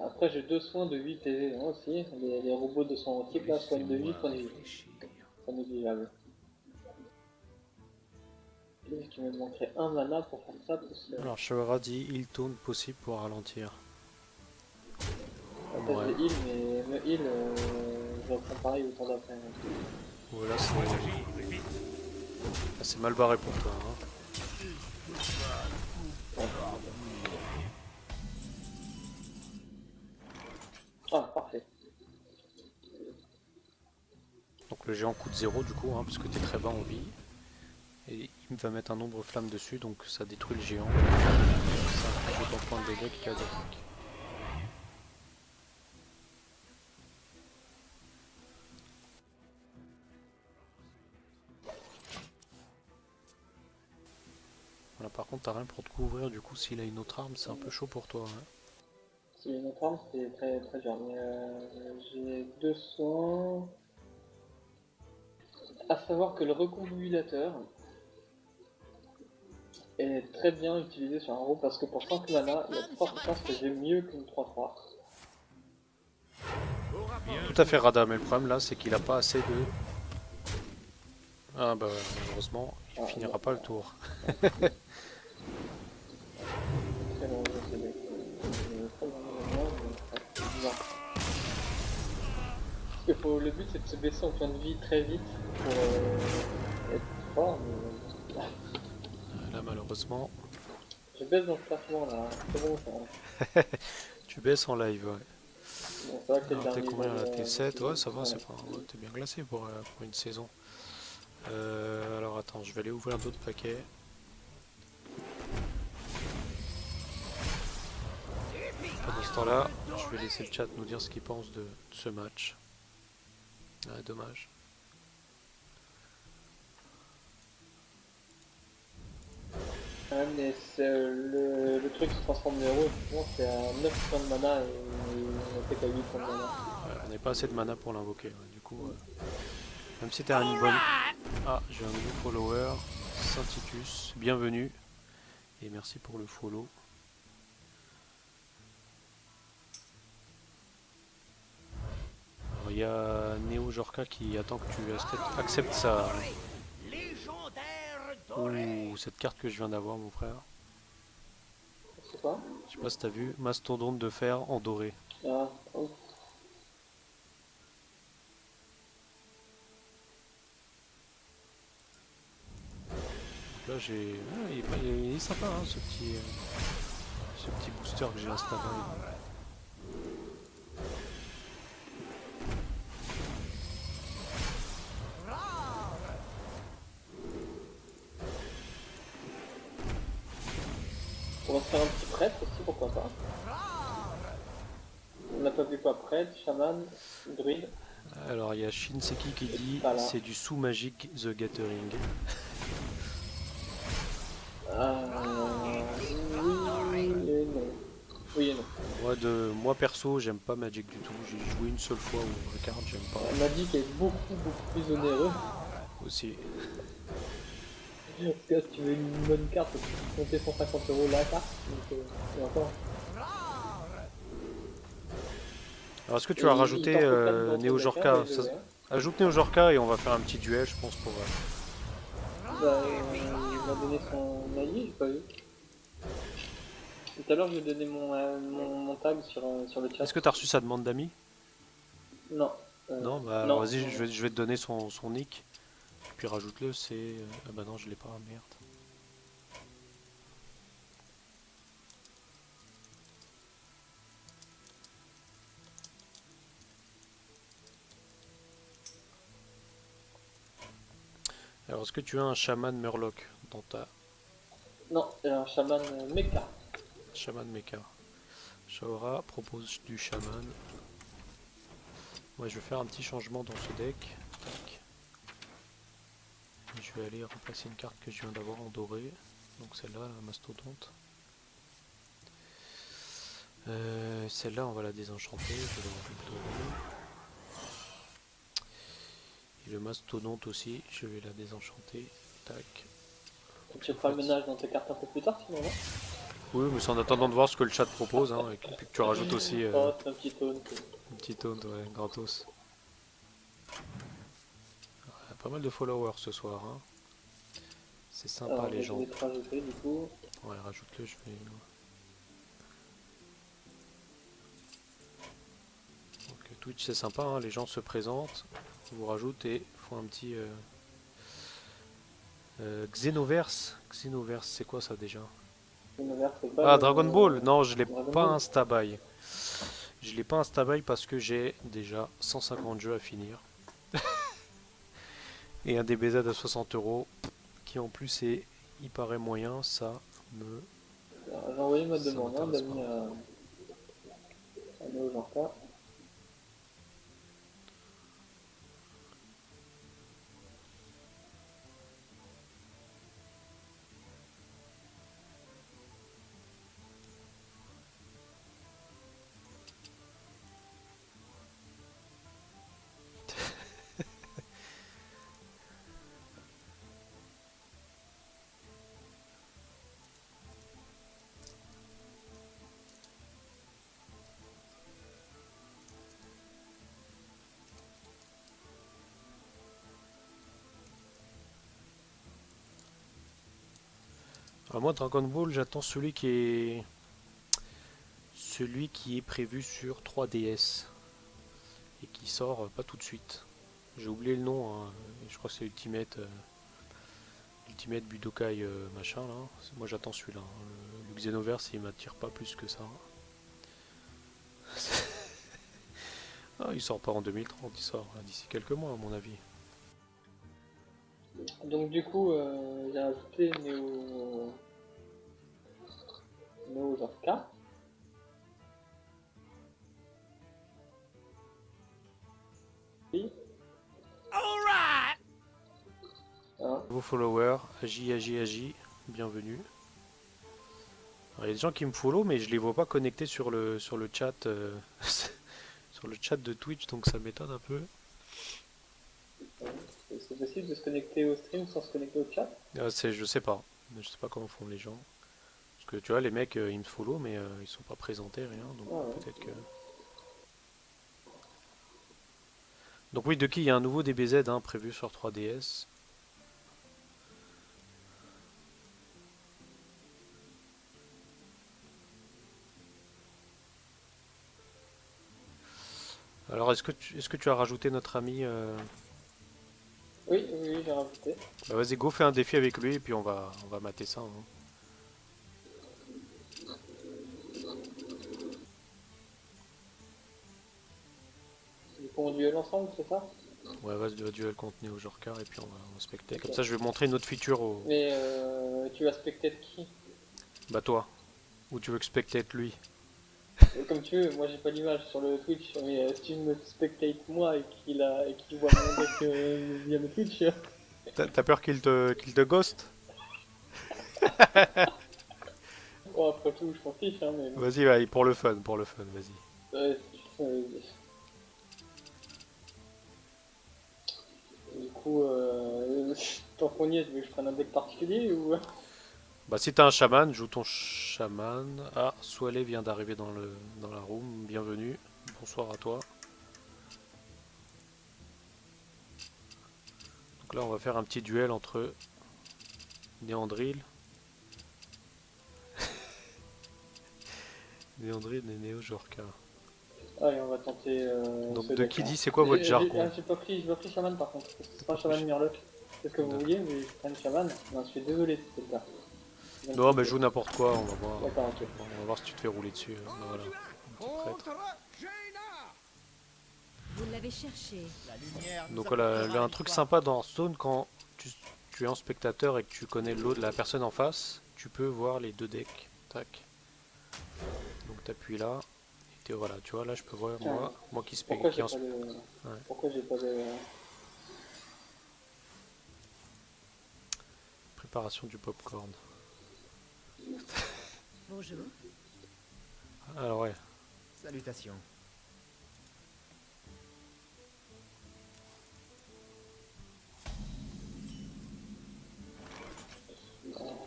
Après, j'ai 2 soins de 8 PV moi aussi. Les robots de son type là, soignent de 8 points de vie. C'est négligeable. Est-ce qu'il me manquerait un mana pour faire ça plus Alors, Shawara dit il tourne possible pour ralentir. après Ouais. je vais heal, mais me heal, je reprends pareil autant d'après. Voilà, c'est mal barré pour toi. Hein. Ah, parfait. Donc le géant coûte 0 du coup, hein, parce que tu es très bas en vie. Et il va mettre un nombre flamme dessus, donc ça détruit le géant. Ça fait autant de points de dégâts qu'il y a d'attaque. Voilà, par contre, t'as rien pour te couvrir, du coup, s'il a une autre arme, c'est un peu chaud pour toi. Hein. Si j'ai une autre arme, c'est très très dur. Mais j'ai 2 soins. À savoir que le recombulateur est très bien utilisé sur un robot parce que pour 5 mana, il y a de fortes chances que j'ai mieux qu'une 3-3. Tout à fait Rada, mais le problème là, c'est qu'il a pas assez de... Ah bah, malheureusement, il finira pas le tour. Très long jeu, c'est très long, c'est bizarre. Parce que le but c'est de se baisser en point de vie très vite pour être fort. Mais... Là, malheureusement, Je baisse dans ce classement là, c'est bon ça. tu baisses en live, ouais. Bon, c'est vrai que c'est le Alors, t'es dernier combien là? jour, T'es 7? Ouais, ça va, ouais. c'est pas... ouais, t'es bien classé pour une saison. Alors attends, je vais aller ouvrir d'autres paquets. Pendant ce temps-là, je vais laisser le chat nous dire ce qu'il pense de ce match. Ah, dommage. Ouais, mais le truc se transforme en héros, effectivement, c'est à 9 points de mana et on fait qu'à 8 points de mana. Ouais, on n'a pas assez de mana pour l'invoquer. Ouais. Du coup, même si t'as une bonne... Ah, j'ai un nouveau follower, Saint-Titus, bienvenue. Et merci pour le follow. Alors, il y a Neo Jorka qui attend que tu acceptes sa... Ouh, cette carte que je viens d'avoir, mon frère. C'est quoi? Je sais pas si t'as vu, mastodonte de fer en doré. Ah, oh. Là j'ai... Ah, il est sympa hein, ce petit booster que j'ai installé. On va se faire un petit prêtre aussi, pourquoi pas. On n'a pas vu quoi? Prêtre, chaman, druide. Alors il y a Shinseki qui dit Voilà. c'est du sous magique The Gathering. Oui et non. Oui et non. Moi perso j'aime pas Magic du tout, j'ai joué une seule fois au carte, j'aime pas Magic est beaucoup plus onéreux. aussi. Parce que si tu veux une bonne carte, tu peux compter 150 € la carte. Donc, et encore. Alors est-ce que tu as rajouté Neo Jorka? Ajoute Neo Jorka et on va faire un petit duel je pense pour... Bah, il m'a donné son maillet, j'ai pas vu. Tout à l'heure, je lui ai donné mon tag sur le chat. Est-ce que tu as reçu sa demande d'amis? Non. Non, bah non. vas-y, je vais te donner son nick. Puis rajoute-le, c'est... Ah bah non, je l'ai pas, merde. Alors, est-ce que tu as un chaman Murloc dans ta... Non, c'est un chaman mecha. Chaman mecha. Shaora propose du chaman. Moi, je vais faire un petit changement dans ce deck. Tac. Je vais aller remplacer une carte que je viens d'avoir en doré. Donc celle-là, la mastodonte. Celle-là, on va la désenchanter. Je vais la mettre dorée. Et le mastodonte aussi, je vais la désenchanter. Tac. Tu feras le ménage dans tes cartes un peu plus tard, sinon, non? Oui, mais c'est en attendant de voir ce que le chat propose, hein, et puis que tu rajoutes aussi Oh, c'est un petit taunt. un petit taunt, ouais, gratos. Ouais, pas mal de followers ce soir, hein. C'est sympa Alors, les je gens. vais te rajouter du coup. Ouais, rajoute-le, je vais... Donc Twitch c'est sympa, hein, les gens se présentent, vous rajoutent et font un petit... Xenoverse. Xenoverse, c'est quoi ça déjà? C'est pas Ah, le- Dragon Ball. Non, je l'ai Dragon pas Ball. insta-buy. Je l'ai pas insta-buy parce que j'ai déjà 150 jeux à finir. Et un DBZ à 60 euros, qui en plus est, il paraît moyen, ça me... Alors, j'ai envoyé ma Ça demande m'intéresse d'amis à Néo Jorka. Alors moi, Dragon Ball, j'attends celui qui est prévu sur 3DS et qui sort pas tout de suite. J'ai oublié le nom, hein. Je crois que c'est Ultimate Budokai machin là. Moi j'attends celui-là, hein. Le Xenoverse il m'attire pas plus que ça. Ah, il sort pas en 2030, il sort d'ici quelques mois à mon avis. Donc du coup, j'ai ajouté Néo Jorka. Oui. Hein. Nouveau follower, Agi, bienvenue. Alors, il y a des gens qui me follow mais je les vois pas connectés sur le chat sur le chat de Twitch donc ça m'étonne un peu. C'est possible de se connecter au stream sans se connecter au chat? Je sais pas. Je sais pas comment font les gens. Parce que tu vois les mecs ils me follow mais ils sont pas présentés rien donc Ah ouais. peut-être que. Donc oui, Ducky, il y a un nouveau DBZ hein, prévu sur 3DS. Alors est-ce que tu as rajouté notre ami Oui, oui, j'ai rajouté. Bah vas-y, go, fais un défi avec lui et puis on va mater ça, hein. Du coup, on duel ensemble, c'est ça? Ouais, vas-y, duel contre Neo Jorkar et puis on va specter. Comme ça, je vais montrer une autre feature au. Mais tu vas spectate qui? Bah toi. Ou tu veux que spectate lui? Comme tu veux, moi j'ai pas l'image sur le Twitch, mais si tu me spectate moi et qu'il voit mon deck via le Twitch. T'as peur qu'il te ghost? Bon, après tout, je m'en fiche, hein, mais bon. Vas-y, vas-y, pour le fun, vas-y. Du coup, tant qu'on y est, tu veux que je prenne un deck particulier ou... Bah si t'as un chaman, joue ton chaman. Ah, Soale vient d'arriver dans la room, bienvenue. Bonsoir à toi. Donc là, on va faire un petit duel entre Néandril. Néandril et Neo Jorka. Allez, on va tenter. Donc ce de deck, qui hein. dit c'est quoi votre jargon? J'ai pas pris chaman par contre, parce que c'est pas un chaman Murloc. C'est ce que vous vouliez, mais je prends une chaman. Non, je suis désolé si c'est le cas. Non mais joue n'importe quoi, on va voir. D'accord, ok. On va voir si tu te fais rouler dessus. Bah, voilà. Contre Jaina. Vous l'avez cherché. La lumière nous Donc apportera voilà, là, un la truc victoire. sympa dans Hearthstone, quand tu es en spectateur et que tu connais l'eau de la personne en face, tu peux voir les deux decks. Tac. Donc t'appuies là. Et voilà, tu vois là je peux voir moi qui Pourquoi qui j'ai en pas de... Ouais. Pourquoi j'ai pas de... préparation du popcorn. Bonjour. Alors ouais. Salutations.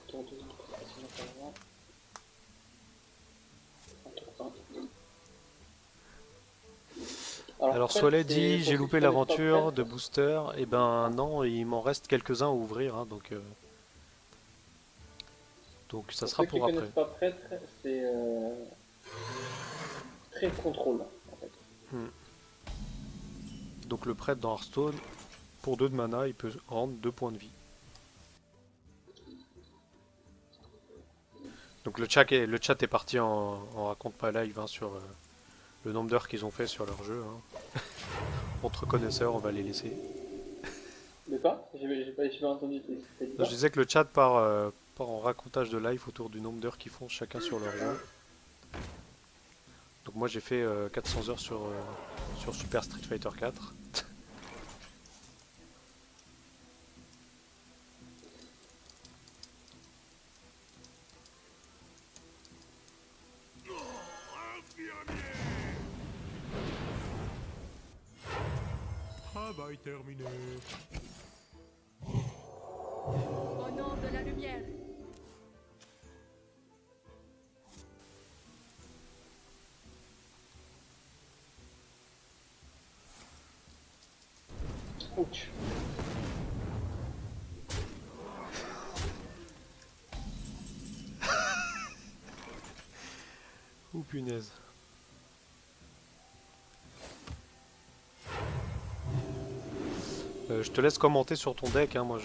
Tour de préparation d'entraînement. Alors Fred, Soleil c'est- dit pour j'ai ceux loupé qui connaissent pas l'aventure Fred, de booster. Et ben non, il m'en reste quelques-uns à ouvrir, hein, donc ça pour sera ceux qui pour après. connaissent pas Prêtre, c'est très contrôle en fait. Donc le prêtre dans Hearthstone, pour 2 de mana, il peut rendre 2 points de vie. Donc le chat est parti en raconte pas live, hein, sur le nombre d'heures qu'ils ont fait sur leur jeu, hein. Entre connaisseurs, on va les laisser. De quoi? J'ai pas entendu. T'as dit Je quoi? disais que le chat part en racontage de live autour du nombre d'heures qu'ils font chacun sur leur jeu. Donc moi j'ai fait 400 heures sur Super Street Fighter 4. Travail terminé. Au nom de la lumière. Ouch. Ouh punaise. Je te laisse commenter sur ton deck, hein. Moi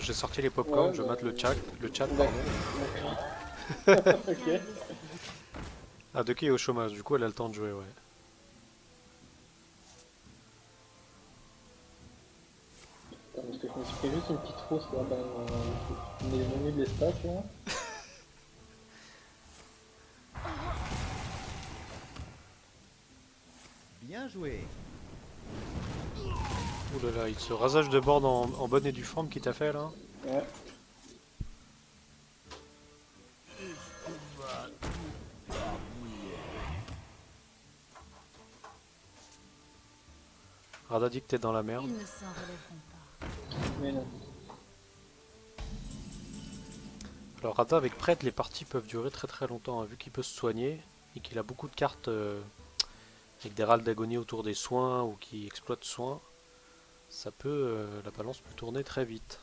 j'ai sorti les popcorn, Ouais, je bah, mate le chat D'accord. pardon. Ok. Ah, Ducky est au chômage, du coup elle a le temps de jouer, ouais. Attends, parce que je me suis fait juste une petite fausse là dans les menus de l'espace là. Bien joué. Ouh là là, il se rasage de board en bonne et due forme qui t'a fait là. Ouais. Rada dit que t'es dans la merde. Ils ne s'en relèveront pas. Mais non. Alors Rada avec prêtre, les parties peuvent durer très très longtemps, hein, vu qu'il peut se soigner et qu'il a beaucoup de cartes avec des râles d'agonie autour des soins ou qui exploitent soins. Ça peut, la balance peut tourner très vite.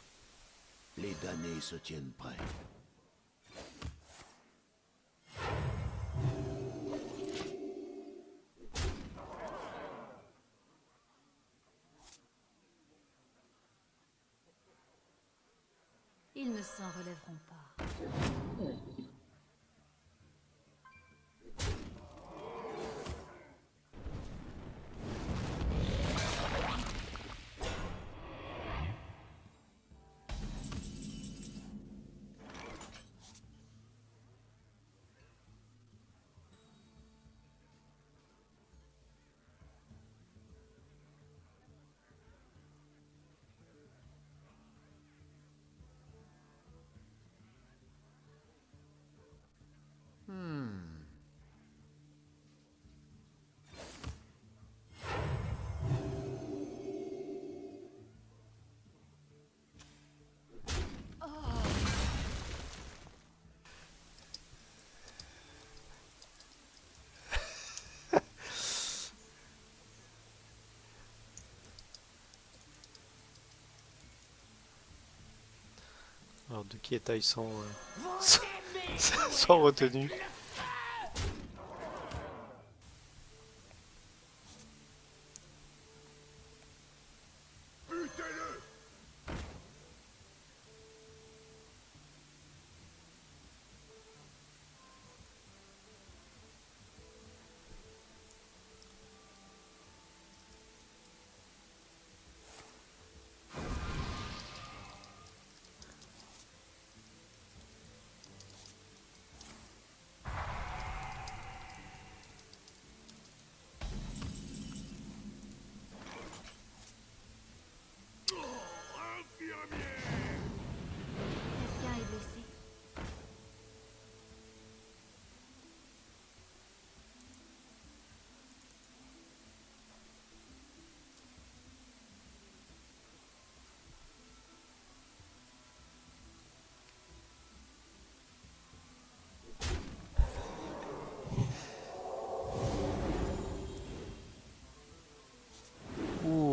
Les damnés se tiennent prêts. Ils ne s'en relèveront pas. Alors de qui est taille sans, sans retenue.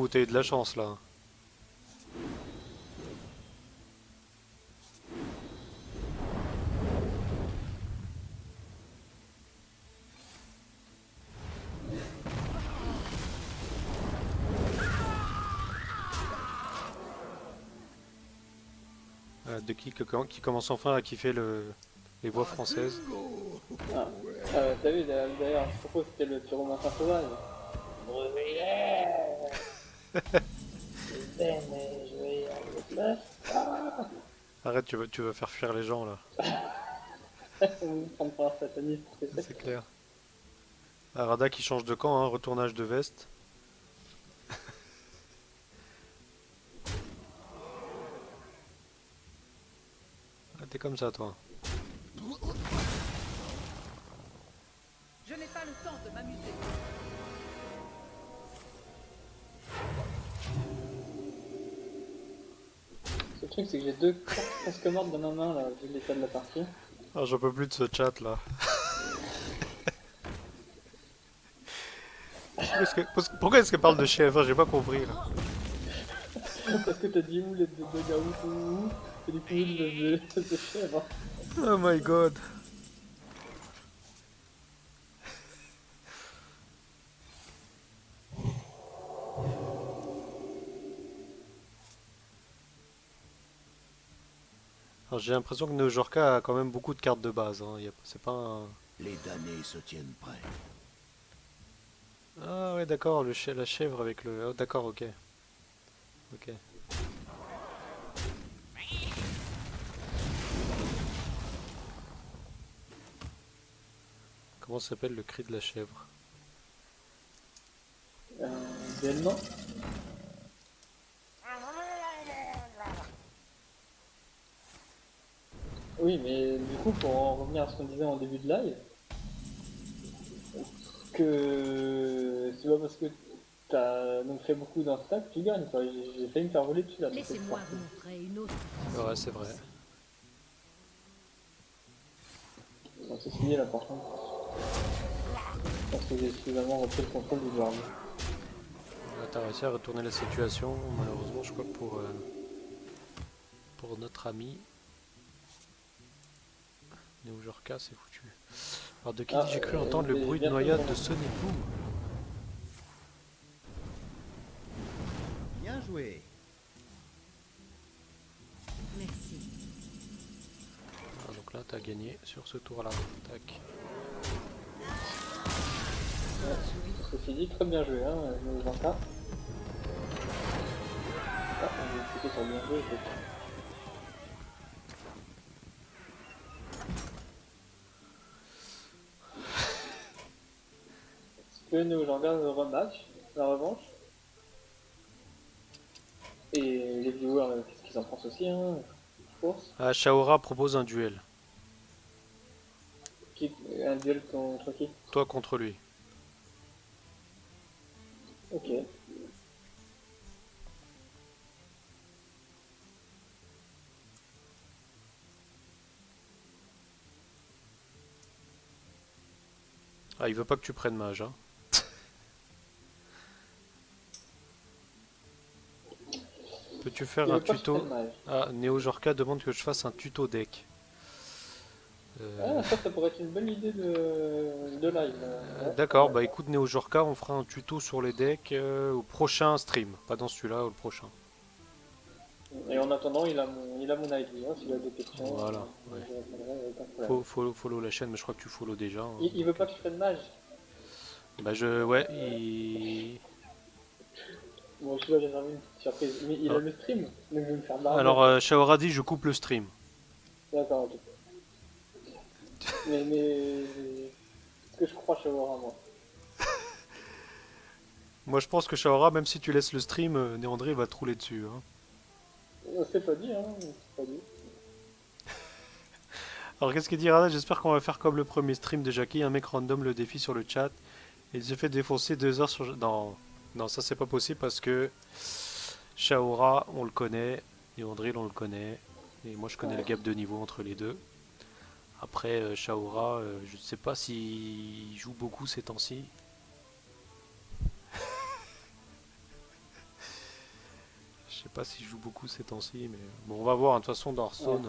coup, t'as eu de la chance là. De qui commence enfin à kiffer les voix françaises. Ah, t'as vu d'ailleurs, à propos, c'était le pyromantin sauvage. Arrête, tu vas faire fuir les gens là. On va prendre pour un sataniste, c'est C'est clair. Arada qui change de camp, hein, retournage de veste. Ah, t'es comme ça toi. Je n'ai pas le temps de m'amuser. Le truc, c'est que j'ai deux cartes presque mortes dans ma main, là, vu l'état de la partie. Ah, j'en peux plus de ce chat là. Pourquoi est-ce qu'elle parle de chèvre? J'ai pas compris là. Parce que t'as dit où les deux garous, et du coup, de chèvre. Oh my god. Alors j'ai l'impression que Neo Jorka a quand même beaucoup de cartes de base. Hein. C'est pas un... Les damnés se tiennent prêts. Ah ouais d'accord, la chèvre avec le... Oh, d'accord, ok. Ok. Comment s'appelle le cri de la chèvre? Réellement. Oui, mais du coup, pour en revenir à ce qu'on disait en début de live, que c'est pas parce que t'as donc fait beaucoup d'un stack que tu gagnes, quoi. J'ai failli me faire voler dessus là. Laissez-moi vous montrer une autre. Ouais, c'est vrai. Donc c'est signé là par contre. Je pense que j'ai suffisamment repris le contrôle du joueur. T'as réussi à retourner la situation. Malheureusement, je crois que pour notre ami Neo Jorka, c'est foutu. Alors de qui j'ai cru entendre le bruit de noyade de Sonic Boom. Bien joué. Merci. Ah, donc là, t'as gagné sur ce tour-là. Tac. Ceci dit, très bien joué, hein, le Zanka. Ah, on va plutôt sur bien joué, peut-être. Est-ce que Neo Jorga rematch, la revanche? Et les viewers, qu'est-ce qu'ils en pensent aussi, hein, je pense. Ah, Shaora propose un duel. Un duel contre qui? Toi contre lui. Ok. Ah, il veut pas que tu prennes mage, hein. Peux-tu faire un tuto? Ah, Neo Jorka demande que je fasse un tuto deck. Ah, ça pourrait être une bonne idée de live. Ouais. D'accord, bah écoute Neo Jorka, on fera un tuto sur les decks au prochain stream. Pas dans celui-là, au prochain. Et en attendant, il a mon ID, hein, s'il a des questions. Voilà, ouais. Je répondrai, aucun problème. Follow la chaîne, mais je crois que tu follow déjà. Hein. Il veut pas que je prenne mage. Bah ouais, il... Bon, je sais pas, j'ai servi une petite surprise. Mais il a le stream, donc je vais me faire barrer. Alors, Shaora dit je coupe le stream. D'accord, ok. mais... Est-ce que je crois Shaora, moi? Moi je pense que Shaora, même si tu laisses le stream, Néandré va te rouler dessus. Hein. C'est pas dit, hein, c'est pas dit. Alors qu'est-ce qu'il dit Rada? J'espère qu'on va faire comme le premier stream de Jackie, un mec random le défie sur le chat. Et il se fait défoncer 2 heures sur... Non, ça c'est pas possible parce que Shaora, on le connaît, et Andril, on le connaît. Et moi je connais le gap de niveau entre les deux. Après, Shaora, je ne sais pas s'il joue beaucoup ces temps-ci. Je sais pas si je joue beaucoup ces temps-ci, mais bon, on va voir. De toute façon, dans Hearthstone,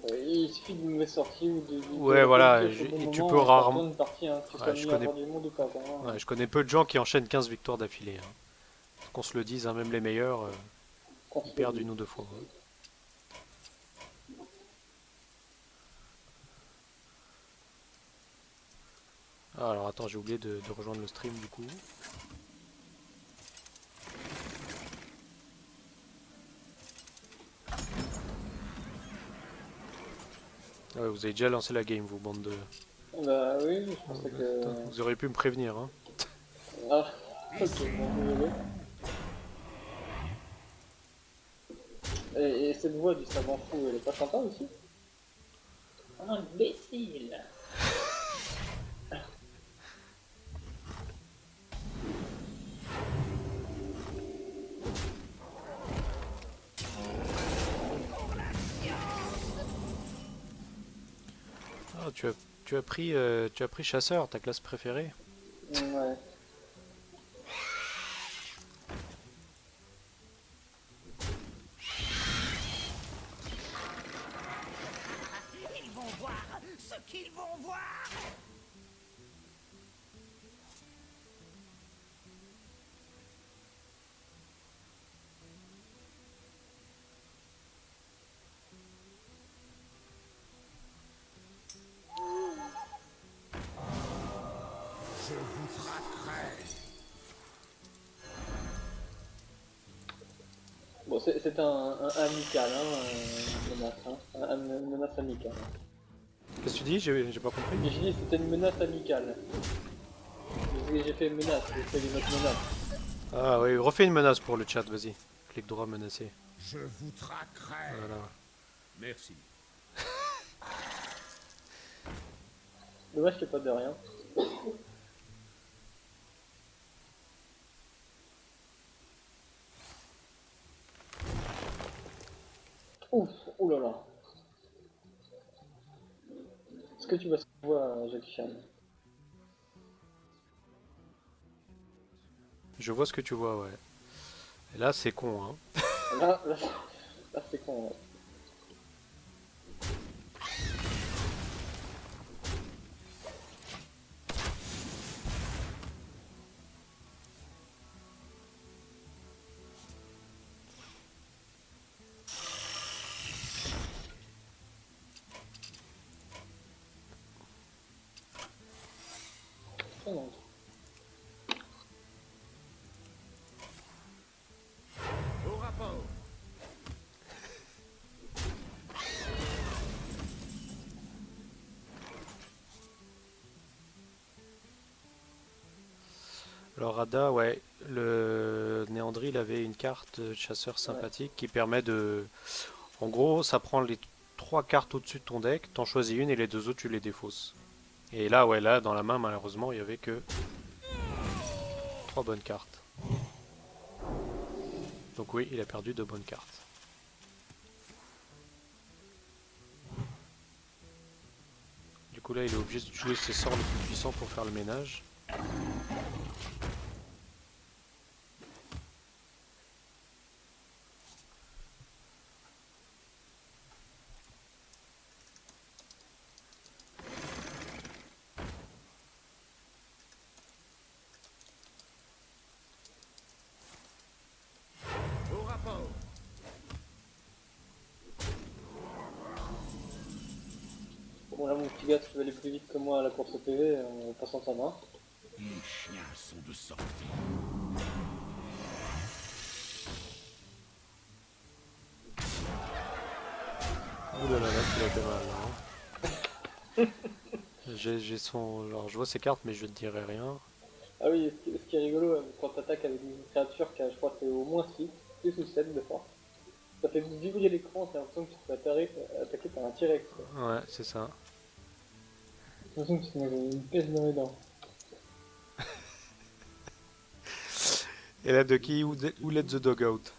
Il suffit d'une mauvaise sortie ou de... Ouais, voilà, au bon et tu moment, peux ça rarement- retourne une partie, hein, que tu Ouais, sois je mis connais- avant du monde ou pas. Pour moi, ouais, je connais peu de gens qui enchaînent 15 victoires d'affilée. Qu'on se le dise, hein, même les meilleurs, qu'on se ils perdent le dit. une ou deux fois. Ouais. Ah, alors attends, j'ai oublié de rejoindre le stream du coup. Ah ouais, vous avez déjà lancé la game, vous, bande de... Bah oui, je pensais que... Putain, vous auriez pu me prévenir, hein. Ah, ok, bon, désolé. Et cette voix du savant fou, elle est pas sympa aussi? Ah, imbécile! Ah, tu as pris chasseur, ta classe préférée. Ouais. Ils vont voir ce qu'ils vont voir. Je vous traquerai. Bon, c'est un amical, hein, une menace, hein. Une menace amicale. Qu'est-ce que tu dis? J'ai pas compris. Mais j'ai dit c'était une menace amicale. J'ai fait une menace, j'ai fait une autre menace. Ah oui, refais une menace pour le chat, vas-y. Clic droit, menacer. Je vous traquerai. Voilà. Merci. Dommage qu'il n'y ait pas de rien. Ouf, oulala. Est-ce que tu vas se voir, Jackie Chan? Je vois ce que tu vois, ouais. Et là, c'est con, hein. Là, c'est con. Ouais. Oh non. Au rapport. Alors Rada, ouais, le Néandry, il avait une carte chasseur sympathique qui permet de... En gros, ça prend les 3 cartes au-dessus de ton deck, t'en choisis une et les 2 autres, tu les défausses. Et là, ouais, là, dans la main, malheureusement, il y avait que 3 bonnes cartes. Donc oui, il a perdu 2 bonnes cartes. Du coup là, il est obligé de jouer ses sorts les plus puissants pour faire le ménage. Au rapport. Bon, là, mon petit gars, tu veux aller plus vite que moi à la course au PV, on passe en sa main. Les chiens sont de sortie. Ouh là là là, tu l'as fait mal là, hein. J'ai son... Alors je vois ses cartes mais je ne dirai rien. Ah oui, ce qui est rigolo, quand t'attaques avec une créature qui a, je crois, c'est au moins 6 ou 7 de force. Ça fait vibrer l'écran, t'as l'impression que tu te fais attaquer par un T-Rex. Ouais, c'est ça. J'ai l'impression que tu te mets une pêche dans les dents. Et là de qui? Who let the dog out?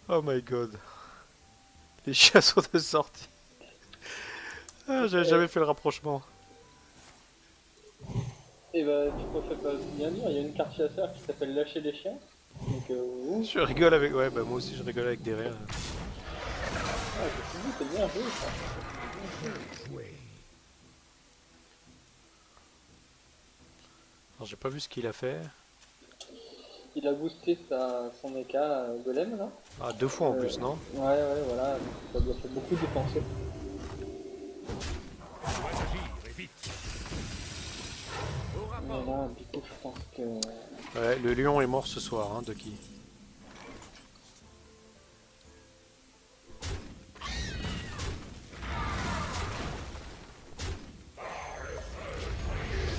Oh my god. Les chiens sont de sortie. Ah, j'avais jamais fait le rapprochement. Et Et bah, tu peux pas bien dire, il y a une carte chasseur qui s'appelle Lâcher les chiens. Donc, ouf. Je rigole avec... Ouais, bah moi aussi je rigole avec des rires. Ah, je me suis dit, c'est bien joué ça. Alors j'ai pas vu ce qu'il a fait. Il a boosté son EK golem là. Ah, 2 fois en plus, non? Ouais, voilà, donc ça doit faire beaucoup dépenser. Dois agir, et vite. Au rapport. Mais là, du coup, je pense que. Ouais, le lion est mort ce soir, hein, Ducky.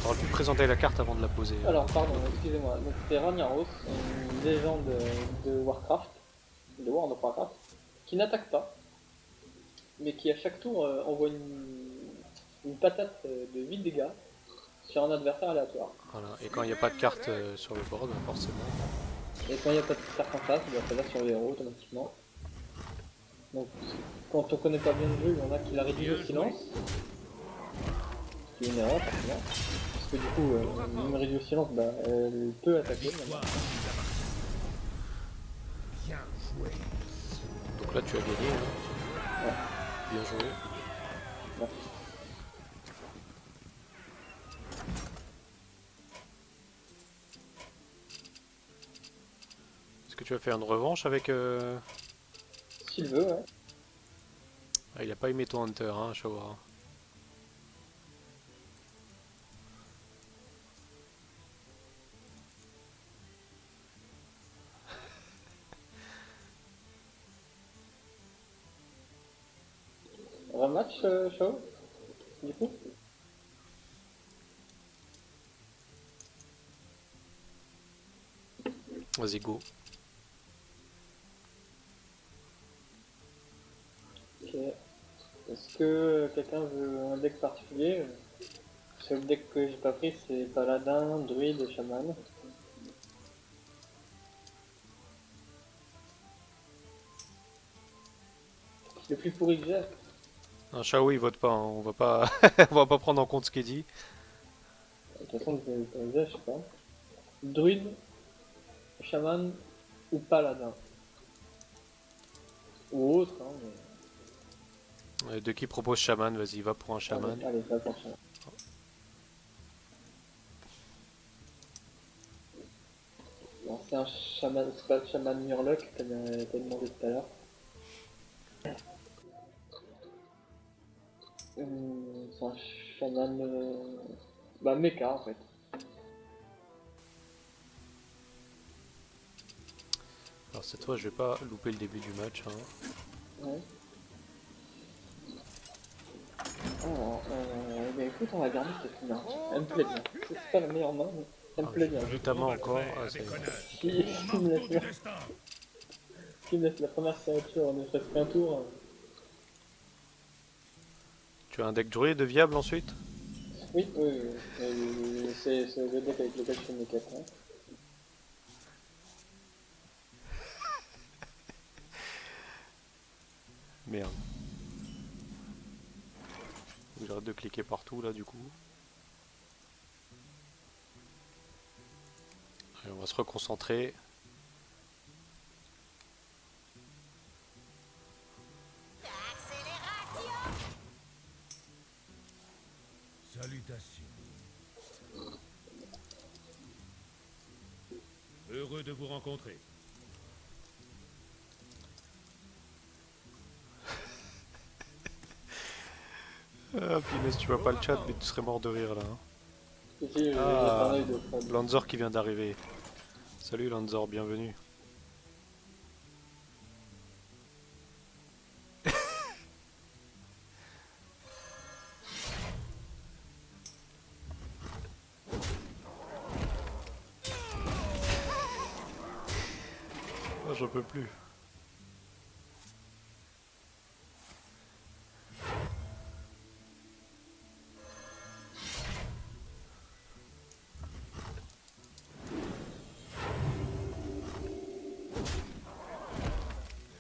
T'aurais pu présenter la carte avant de la poser. Alors, pardon, excusez-moi. Donc, c'est Ragnaros, une légende de Warcraft, de World of Warcraft, qui n'attaque pas, mais qui à chaque tour envoie une patate de 8 dégâts sur un adversaire aléatoire. Voilà. Et quand il n'y a pas de carte sur le board, forcément. Et quand il n'y a pas de carte en face, il va faire sur les héros automatiquement. Donc, quand on connaît pas bien le jeu, il y en a qui la réduisent au silence. Ce qui est une erreur, forcément. Parce que du coup, une réduit au silence, bah, elle peut attaquer. Maintenant. Bien joué. Donc là tu as gagné. Hein. Ouais. Bien joué. Merci. Est-ce que tu vas faire une revanche avec... S'il veut, ouais. Ah, il a pas aimé ton Hunter, hein, Showa. Rematch, Shao, du coup. Vas-y, go. Ok. Est-ce que quelqu'un veut un deck particulier? Le seul deck que j'ai pas pris, c'est Paladin, Druide et Shaman. Le plus pourri que j'ai. Un Shao il vote pas, hein. On va pas... on va pas prendre en compte ce qu'il dit. De toute façon, je sais pas. Druide, Shaman ou Paladin. Ou autre, hein, mais... De qui propose Shaman, vas-y, va pour un Shaman. Allez, pas pour Shaman. Bon, c'est un Shaman, c'est pas le Shaman Murloc que t'as demandé tout à l'heure. C'est un Shaman... Bah, mecha, en fait. Alors cette fois je vais pas louper le début du match. Hein. Ouais. Alors, bah écoute, on va garder cette main. Elle me plaît bien. C'est pas la meilleure main, mais elle me plaît bien. Vu ta main encore, ah, c'est... Si tu me laisses la première signature, ne serait-ce qu'un tour. Tu as un deck druide viable ensuite? Oui, c'est le deck avec lequel je fais mes quêtes. Hein. Merde. J'arrête de cliquer partout là du coup. Allez, on va se reconcentrer. Salutations. Heureux de vous rencontrer. Ah punaise, tu vois pas le chat mais tu serais mort de rire là. Hein. Ici, Ah, j'ai de Lanzor qui vient d'arriver. Salut Lanzor, bienvenue. Ah, j'en peux plus.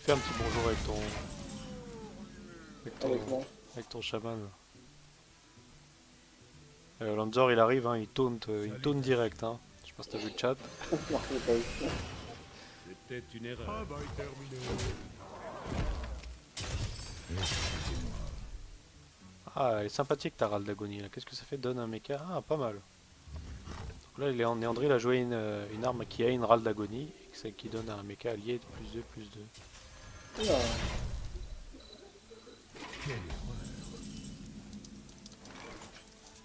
Fais un petit bonjour avec ton... avec moi. avec ton chaman. Lanzor il arrive, hein, il taunt direct. Hein. Je sais pas si t'as vu le chat. Non, je l'ai pas eu. C'était une erreur. Travail terminé. Ah, elle est sympathique ta râle d'agonie là. Qu'est-ce que ça fait? Donne un mecha. Ah, pas mal. Donc là, Néandry il a joué une arme qui a une râle d'agonie, et c'est qui donne un mecha allié de +2/+2. Oula.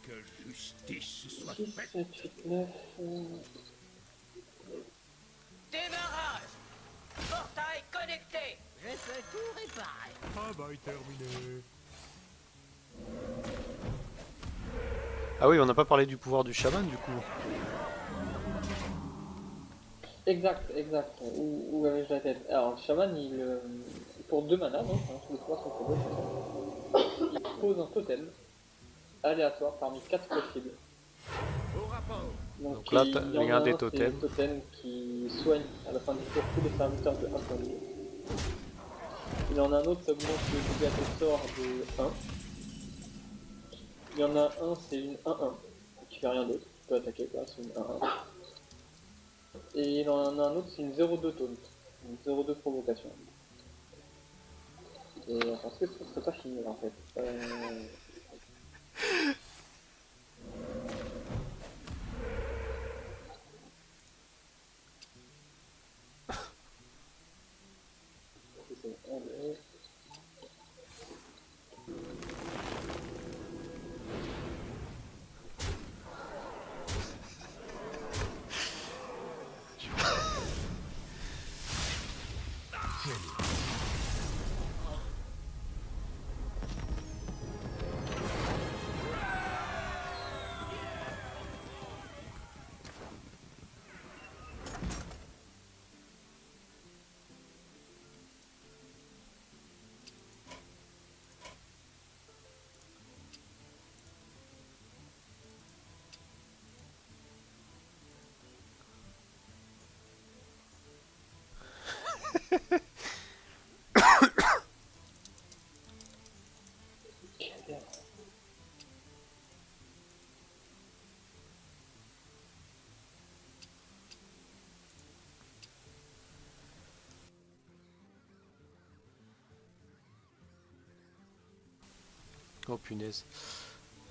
Que justice soit 6, faite. 7, 8, 9. Démarrage. Portail connecté. Je fais tout réparer. Travail terminé. Ah oui, on n'a pas parlé du pouvoir du chaman du coup. Exact. Où avais-je la tête? Alors, le chaman, pour 2 manas, donc, hein, tous les 3 sont pour 2, il pose un totem aléatoire parmi 4 possibles. Au rapport. Donc là, il y il y en a un a des c'est totems. le totem qui soigne à la fin du tour tous les serviteurs de 1 point de vie. Il y en a un autre, ça augmente le dégât de sort de 1. Il y en a un, c'est une 1-1, qui fait rien d'autre, tu peux attaquer quoi, c'est une 1-1. Et il y en a un autre, c'est une 0-2 taunt, une 0-2 provocation. Et parce que ça serait pas fini là, en fait. Allez. Oh punaise.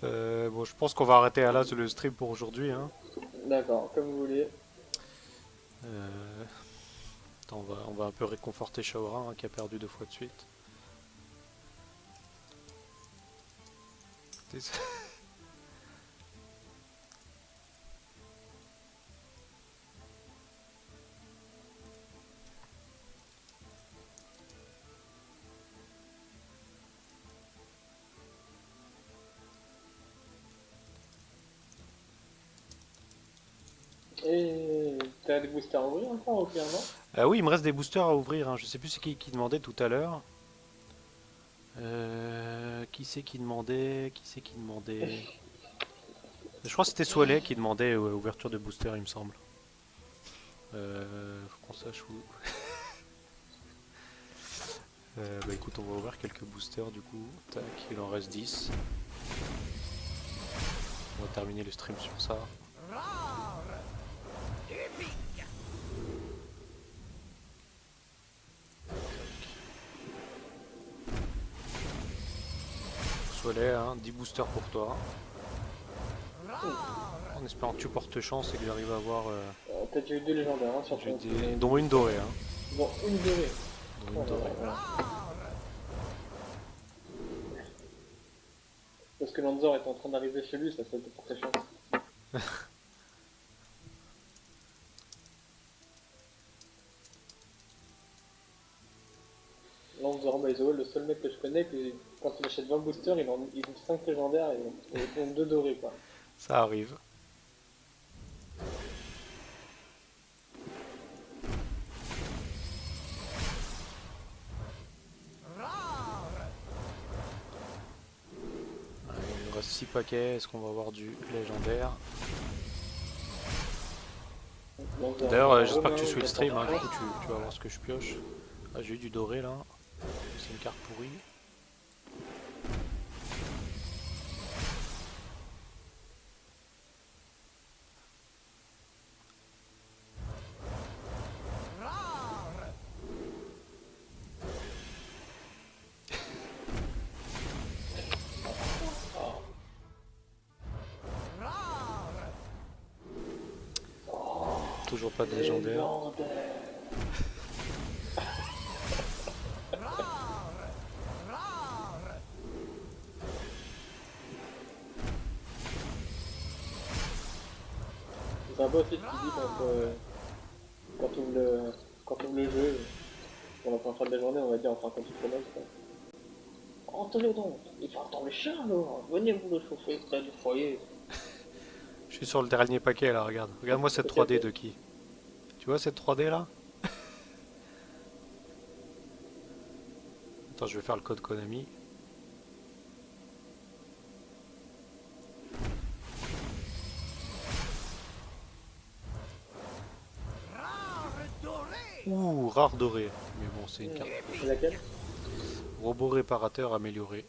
Bon, je pense qu'on va arrêter là le stream pour aujourd'hui. Hein. D'accord, comme vous voulez. Attends, on va un peu réconforter Shaoran hein, qui a perdu 2 fois de suite. Et t'as des boosters à ouvrir encore au pire, non? Oui, il me reste des boosters à ouvrir. Hein. Je sais plus c'est qui demandait tout à l'heure. Qui c'est qui demandait? Je crois que c'était Soleil qui demandait ouverture de booster, il me semble. Faut qu'on sache où. Bah écoute, on va ouvrir quelques boosters du coup. Tac, il en reste 10. On va terminer le stream sur ça. Soleil, hein, 10 boosters pour toi. En espérant que tu portes chance et que j'arrive à avoir T'as déjà eu 2 légendaires hein, sur ton dont une dorée. Hein. Bon, une dorée. Dont une dorée. Voilà. Parce que Lanzor est en train d'arriver chez lui, ça peut pour ta chance. Lanzor, by the way, le seul mec que je connais, que quand il achète 20 boosters, il ouvre 5 légendaires et il compte 2 dorés quoi. Ça arrive. Il nous reste 6 paquets, est-ce qu'on va avoir du légendaire? D'ailleurs, j'espère que tu suis le stream, hein, du coup tu vas voir ce que je pioche. Ah, j'ai eu du doré là, c'est une carte pourrie. « toujours pas de légendaire. Légendaire. C'est sympa aussi ce qu'il dit quand on ouvre le jeu, on va pas faire de la journée, on va dire, enfin quand tu commences. Entendez donc, il faut entendre le chat alors, venez vous le chauffer près du foyer. Je suis sur le dernier paquet là, regarde. Regarde-moi cette 3D de qui. Tu vois cette 3D là? Attends, je vais faire le code Konami. Ouh, rare doré. Mais bon, c'est une carte. C'est laquelle? Robot réparateur amélioré.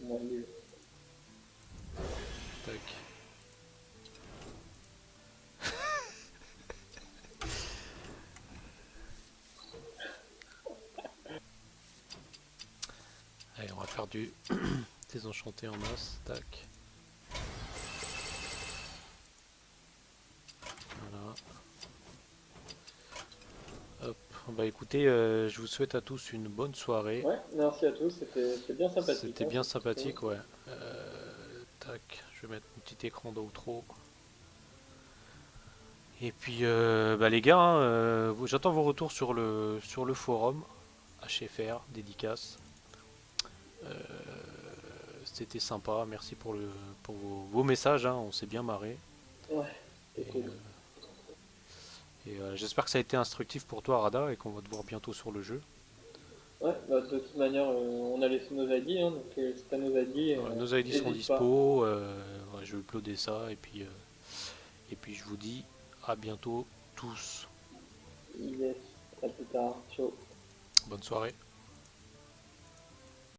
Moi, nul. Tac. Allez, on va faire du désenchanté en masse. Tac. Voilà. Hop. Bah écoutez, je vous souhaite à tous une bonne soirée. Ouais, merci à tous, c'était bien sympathique. C'était hein. bien sympathique, ouais. Tac, je vais mettre un petit écran d'outro. Et puis, bah les gars, hein, j'attends vos retours sur le forum. HFR, dédicace. C'était sympa, merci pour vos messages, hein, on s'est bien marré. Ouais, Et, c'est cool. j'espère que ça a été instructif pour toi, Rada, et qu'on va te voir bientôt sur le jeu. Ouais, bah, de toute manière, on a laissé nos ID, hein, donc si t'as nos ID, Nos ID sont n'hésite pas. dispo, ouais, je vais uploader ça, et puis je vous dis à bientôt tous. Yes, à plus tard, ciao. Bonne soirée.